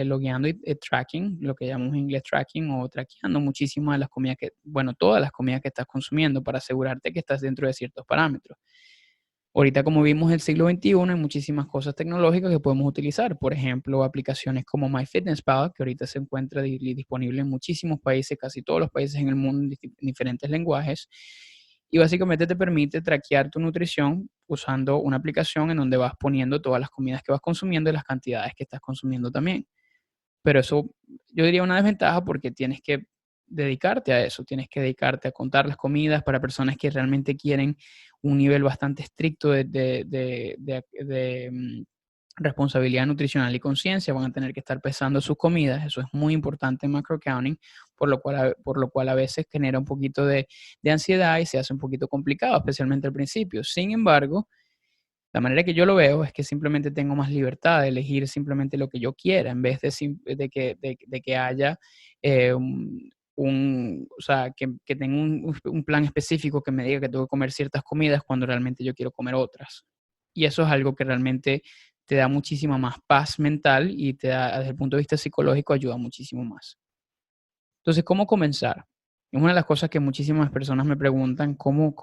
logueando y tracking, lo que llamamos en inglés tracking o traqueando muchísimas de las comidas todas las comidas que estás consumiendo para asegurarte que estás dentro de ciertos parámetros. Ahorita, como vimos en el siglo XXI, hay muchísimas cosas tecnológicas que podemos utilizar. Por ejemplo, aplicaciones como MyFitnessPal, que ahorita se encuentra disponible en muchísimos países, casi todos los países en el mundo, en diferentes lenguajes. Y básicamente te permite traquear tu nutrición usando una aplicación en donde vas poniendo todas las comidas que vas consumiendo y las cantidades que estás consumiendo también. Pero eso yo diría una desventaja porque tienes que dedicarte a eso, tienes que dedicarte a contar las comidas para personas que realmente quieren un nivel bastante estricto de responsabilidad nutricional y conciencia, van a tener que estar pesando sus comidas, eso es muy importante en macrocounting, por lo cual a veces genera un poquito de ansiedad y se hace un poquito complicado, especialmente al principio. Sin embargo, la manera que yo lo veo es que simplemente tengo más libertad de elegir simplemente lo que yo quiera, en vez de que haya o sea, que tenga un plan específico que me diga que tengo que comer ciertas comidas cuando realmente yo quiero comer otras. Y eso es algo que realmente te da muchísima más paz mental y te da, desde el punto de vista psicológico, ayuda muchísimo más. Entonces, ¿cómo comenzar? Es una de las cosas que muchísimas personas me preguntan, ¿cómo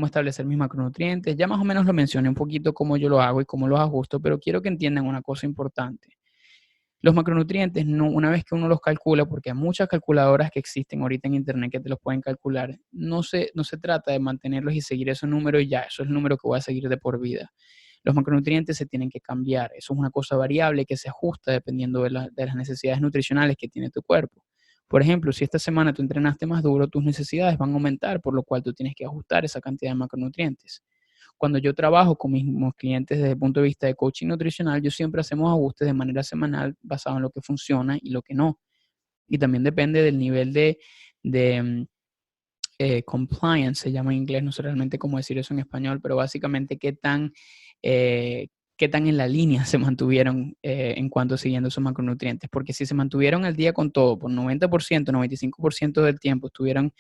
establecer mis macronutrientes? Ya más o menos lo mencioné un poquito cómo yo lo hago y cómo los ajusto, pero quiero que entiendan una cosa importante. Los macronutrientes, no, una vez que uno los calcula, porque hay muchas calculadoras que existen ahorita en internet que te los pueden calcular, no se trata de mantenerlos y seguir esos números y ya, eso es el número que voy a seguir de por vida. Los macronutrientes se tienen que cambiar, eso es una cosa variable que se ajusta dependiendo de las necesidades nutricionales que tiene tu cuerpo. Por ejemplo, si esta semana tú entrenaste más duro, tus necesidades van a aumentar, por lo cual tú tienes que ajustar esa cantidad de macronutrientes. Cuando yo trabajo con mis clientes desde el punto de vista de coaching nutricional, yo siempre hacemos ajustes de manera semanal basado en lo que funciona y lo que no. Y también depende del nivel de compliance, se llama en inglés, no sé realmente cómo decir eso en español, pero básicamente qué tan en la línea se mantuvieron en cuanto siguiendo esos macronutrientes. Porque si se mantuvieron al día con todo, por 90%, 95% del tiempo estuvieron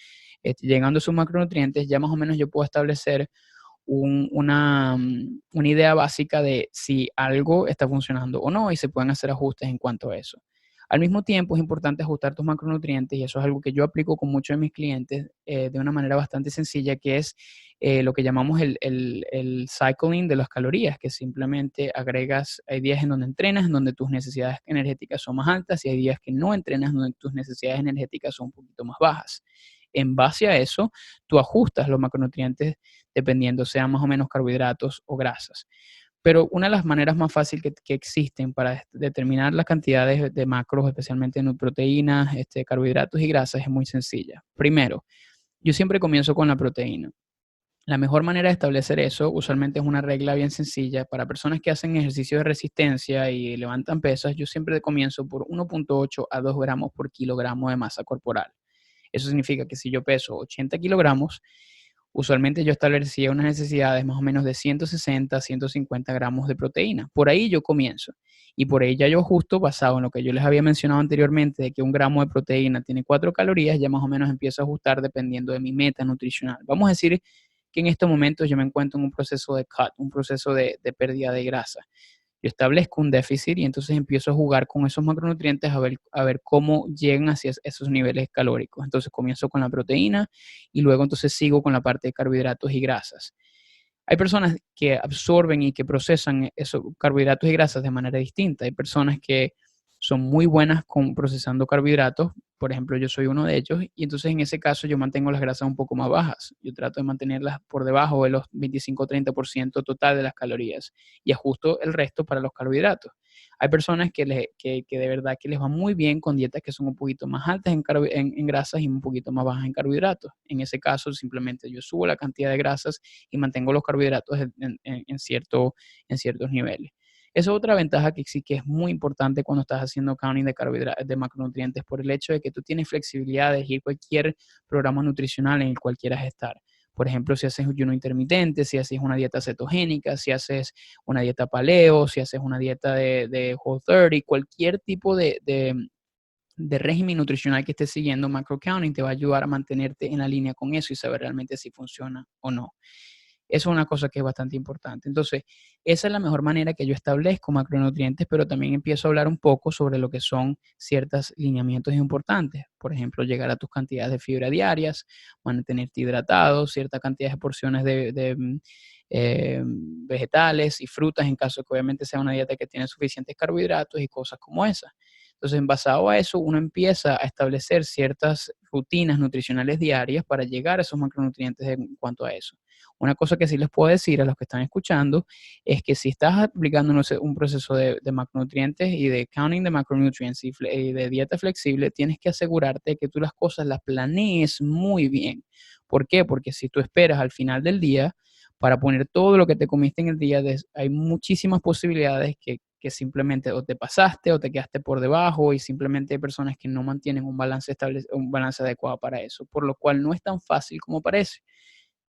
llegando a sus macronutrientes, ya más o menos yo puedo establecer una idea básica de si algo está funcionando o no y se pueden hacer ajustes en cuanto a eso. Al mismo tiempo, es importante ajustar tus macronutrientes y eso es algo que yo aplico con muchos de mis clientes de una manera bastante sencilla, que es lo que llamamos el cycling de las calorías, que simplemente agregas, hay días en donde entrenas, en donde tus necesidades energéticas son más altas y hay días que no entrenas, donde tus necesidades energéticas son un poquito más bajas. En base a eso, tú ajustas los macronutrientes dependiendo sean más o menos carbohidratos o grasas. Pero una de las maneras más fáciles que existen para determinar las cantidades de macros, especialmente en proteínas, carbohidratos y grasas, es muy sencilla. Primero, yo siempre comienzo con la proteína. La mejor manera de establecer eso usualmente es una regla bien sencilla. Para personas que hacen ejercicio de resistencia y levantan pesas, yo siempre comienzo por 1.8 a 2 gramos por kilogramo de masa corporal. Eso significa que si yo peso 80 kilogramos, usualmente yo establecía unas necesidades más o menos de 160 a 150 gramos de proteína. Por ahí yo comienzo. Y por ahí ya yo justo basado en lo que yo les había mencionado anteriormente, de que un gramo de proteína tiene 4 calorías, ya más o menos empiezo a ajustar dependiendo de mi meta nutricional. Vamos a decir que en estos momentos yo me encuentro en un proceso de cut, un proceso de pérdida de grasa. Yo establezco un déficit y entonces empiezo a jugar con esos macronutrientes a ver cómo llegan hacia esos niveles calóricos. Entonces comienzo con la proteína y luego entonces sigo con la parte de carbohidratos y grasas. Hay personas que absorben y que procesan esos carbohidratos y grasas de manera distinta. Hay personas que son muy buenas con procesando carbohidratos. Por ejemplo, yo soy uno de ellos y entonces en ese caso yo mantengo las grasas un poco más bajas. Yo trato de mantenerlas por debajo de los 25-30% total de las calorías y ajusto el resto para los carbohidratos. Hay personas que de verdad que les va muy bien con dietas que son un poquito más altas en grasas y un poquito más bajas en carbohidratos. En ese caso, simplemente yo subo la cantidad de grasas y mantengo los carbohidratos en ciertos niveles. Esa es otra ventaja que sí que es muy importante cuando estás haciendo counting de macronutrientes, por el hecho de que tú tienes flexibilidad de elegir cualquier programa nutricional en el cual quieras estar. Por ejemplo, si haces ayuno intermitente, si haces una dieta cetogénica, si haces una dieta paleo, si haces una dieta de Whole30, cualquier tipo de régimen nutricional que estés siguiendo, macrocounting te va a ayudar a mantenerte en la línea con eso y saber realmente si funciona o no. Eso es una cosa que es bastante importante. Entonces, esa es la mejor manera que yo establezco macronutrientes, pero también empiezo a hablar un poco sobre lo que son ciertos lineamientos importantes. Por ejemplo, llegar a tus cantidades de fibra diarias, mantenerte hidratado, cierta cantidad de porciones de vegetales y frutas, en caso de que obviamente sea una dieta que tiene suficientes carbohidratos y cosas como esas. Entonces, basado a eso, uno empieza a establecer ciertas rutinas nutricionales diarias para llegar a esos macronutrientes en cuanto a eso. Una cosa que sí les puedo decir a los que están escuchando es que si estás aplicando no sé, un proceso de macronutrientes y de counting de macronutrients y de dieta flexible, tienes que asegurarte que tú las cosas las planees muy bien. ¿Por qué? Porque si tú esperas al final del día para poner todo lo que te comiste en el día, hay muchísimas posibilidades que simplemente o te pasaste o te quedaste por debajo y simplemente hay personas que no mantienen un balance adecuado para eso, por lo cual no es tan fácil como parece.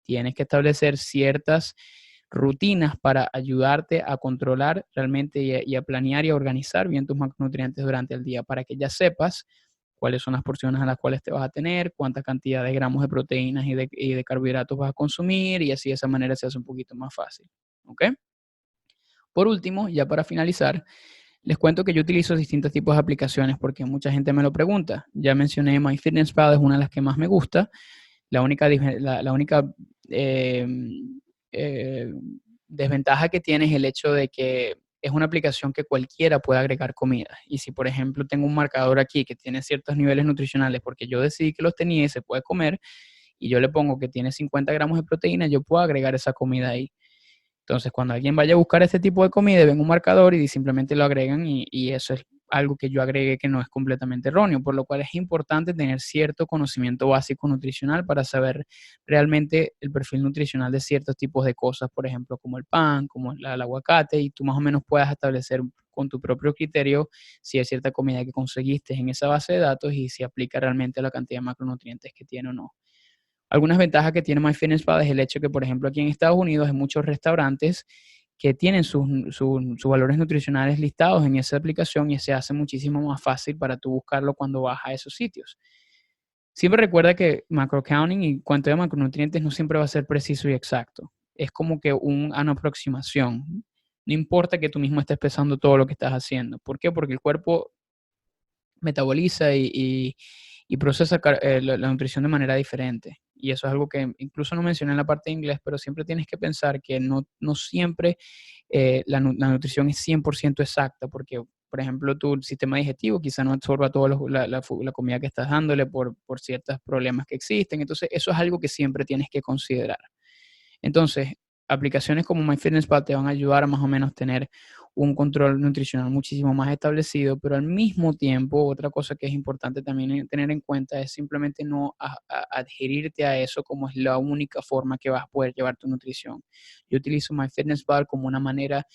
Tienes que establecer ciertas rutinas para ayudarte a controlar realmente y a planear y a organizar bien tus macronutrientes durante el día para que ya sepas cuáles son las porciones a las cuales te vas a tener, cuánta cantidad de gramos de proteínas y de carbohidratos vas a consumir y así de esa manera se hace un poquito más fácil. ¿Ok? Por último, ya para finalizar, les cuento que yo utilizo distintos tipos de aplicaciones porque mucha gente me lo pregunta. Ya mencioné MyFitnessPal, es una de las que más me gusta. La única eh, eh, desventaja que tiene es el hecho de que es una aplicación que cualquiera puede agregar comida. Y si, por ejemplo, tengo un marcador aquí que tiene ciertos niveles nutricionales porque yo decidí que los tenía y se puede comer, y yo le pongo que tiene 50 gramos de proteína, yo puedo agregar esa comida ahí. Entonces, cuando alguien vaya a buscar este tipo de comida, ven un marcador y simplemente lo agregan y eso es algo que yo agregué que no es completamente erróneo, por lo cual es importante tener cierto conocimiento básico nutricional para saber realmente el perfil nutricional de ciertos tipos de cosas, por ejemplo, como el pan, como el aguacate, y tú más o menos puedas establecer con tu propio criterio si hay cierta comida que conseguiste en esa base de datos y si aplica realmente la cantidad de macronutrientes que tiene o no. Algunas ventajas que tiene MyFitnessPal es el hecho que, por ejemplo, aquí en Estados Unidos hay muchos restaurantes que tienen sus valores nutricionales listados en esa aplicación y se hace muchísimo más fácil para tú buscarlo cuando vas a esos sitios. Siempre recuerda que macrocounting y cuánto de macronutrientes no siempre va a ser preciso y exacto. Es como que una aproximación. No importa que tú mismo estés pesando todo lo que estás haciendo. ¿Por qué? Porque el cuerpo metaboliza y procesa la nutrición de manera diferente. Y eso es algo que incluso no mencioné en la parte de inglés, pero siempre tienes que pensar que no siempre la nutrición es 100% exacta, porque, por ejemplo, tu sistema digestivo quizá no absorba toda la comida que estás dándole por ciertos problemas que existen. Entonces, eso es algo que siempre tienes que considerar. Entonces, aplicaciones como MyFitnessPal te van a ayudar a más o menos tener un control nutricional muchísimo más establecido, pero al mismo tiempo, otra cosa que es importante también tener en cuenta es simplemente no adherirte a eso como es la única forma que vas a poder llevar tu nutrición. Yo utilizo MyFitnessPal como una manera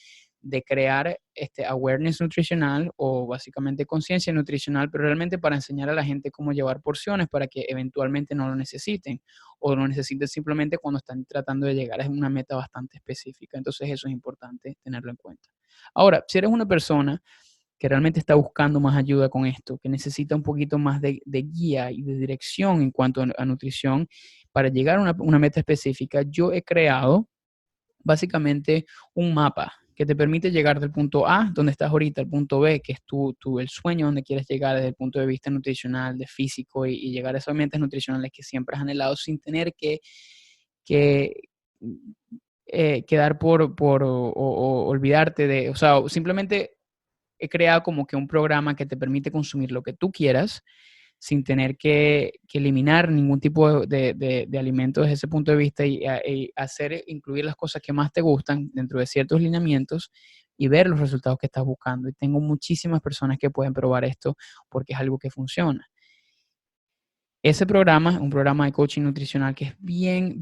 de crear este awareness nutricional o básicamente conciencia nutricional, pero realmente para enseñar a la gente cómo llevar porciones para que eventualmente no lo necesiten o lo necesiten simplemente cuando están tratando de llegar a una meta bastante específica. Entonces eso es importante tenerlo en cuenta. Ahora, si eres una persona que realmente está buscando más ayuda con esto, que necesita un poquito más de guía y de dirección en cuanto a nutrición para llegar a una meta específica, yo he creado básicamente un mapa que te permite llegar del punto A, donde estás ahorita, al punto B, que es el sueño donde quieres llegar desde el punto de vista nutricional, de físico, y llegar a esos ambientes nutricionales que siempre has anhelado sin tener que quedar o olvidarte de, o sea, simplemente he creado como que un programa que te permite consumir lo que tú quieras sin tener que eliminar ningún tipo de alimentos desde ese punto de vista y incluir las cosas que más te gustan dentro de ciertos lineamientos y ver los resultados que estás buscando. Y tengo muchísimas personas que pueden probar esto porque es algo que funciona. Ese programa es un programa de coaching nutricional que es bien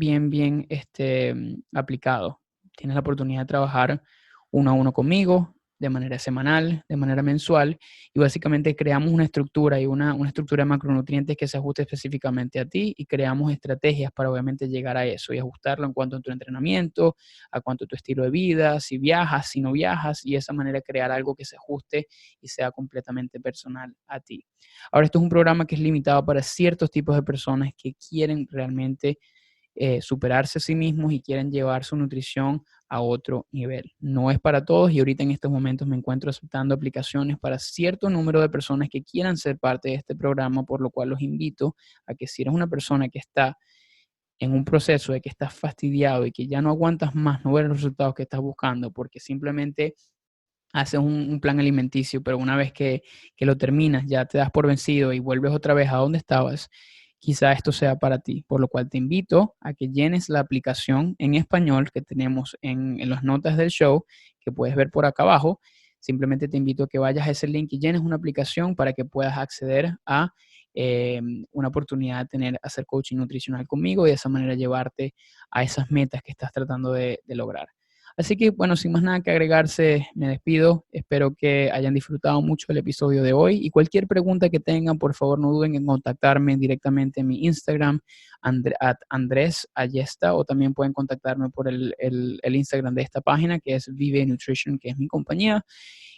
aplicado. Tienes la oportunidad de trabajar uno a uno conmigo, de manera semanal, de manera mensual, y básicamente creamos una estructura y una estructura de macronutrientes que se ajuste específicamente a ti y creamos estrategias para obviamente llegar a eso y ajustarlo en cuanto a tu entrenamiento, a cuanto a tu estilo de vida, si viajas, si no viajas, y de esa manera crear algo que se ajuste y sea completamente personal a ti. Ahora, esto es un programa que es limitado para ciertos tipos de personas que quieren realmente superarse a sí mismos y quieren llevar su nutrición a otro nivel. No es para todos y ahorita en estos momentos me encuentro aceptando aplicaciones para cierto número de personas que quieran ser parte de este programa, por lo cual los invito a que si eres una persona que está en un proceso de que estás fastidiado y que ya no aguantas más, no ver los resultados que estás buscando, porque simplemente haces un plan alimenticio, pero una vez que lo terminas, ya te das por vencido y vuelves otra vez a donde estabas, quizá esto sea para ti, por lo cual te invito a que llenes la aplicación en español que tenemos en las notas del show, que puedes ver por acá abajo. Simplemente te invito a que vayas a ese link y llenes una aplicación para que puedas acceder a una oportunidad de hacer coaching nutricional conmigo y de esa manera llevarte a esas metas que estás tratando de lograr. Así que, bueno, sin más nada que agregarse, me despido. Espero que hayan disfrutado mucho el episodio de hoy y cualquier pregunta que tengan, por favor, no duden en contactarme directamente en mi Instagram, Andrés Ayesta, o también pueden contactarme por el Instagram de esta página, que es Vive Nutrition, que es mi compañía.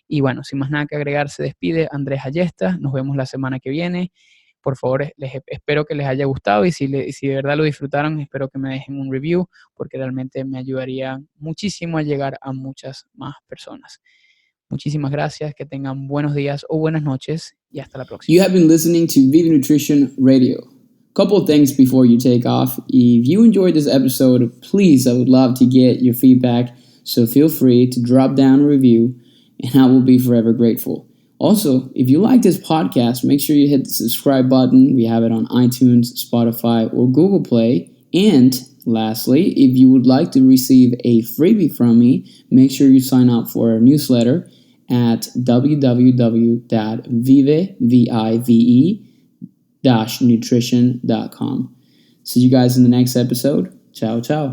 Y bueno, sin más nada que agregar, se despide Andrés Ayesta. Nos vemos la semana que viene. Por favor, espero que les haya gustado y si de verdad lo disfrutaron, espero que me dejen un review porque realmente me ayudaría muchísimo a llegar a muchas más personas. Muchísimas gracias, que tengan buenos días o buenas noches y hasta la próxima.
You have been listening to Vive Nutrition Radio. Couple things before you take off. If you enjoyed this episode, please, I would love to get your feedback, so feel free to drop down a review and I will be forever grateful. Also, if you like this podcast, make sure you hit the subscribe button. We have it on iTunes, Spotify, or Google Play. And lastly, if you would like to receive a freebie from me, make sure you sign up for our newsletter at www.vive-nutrition.com. See you guys in the next episode. Ciao, ciao.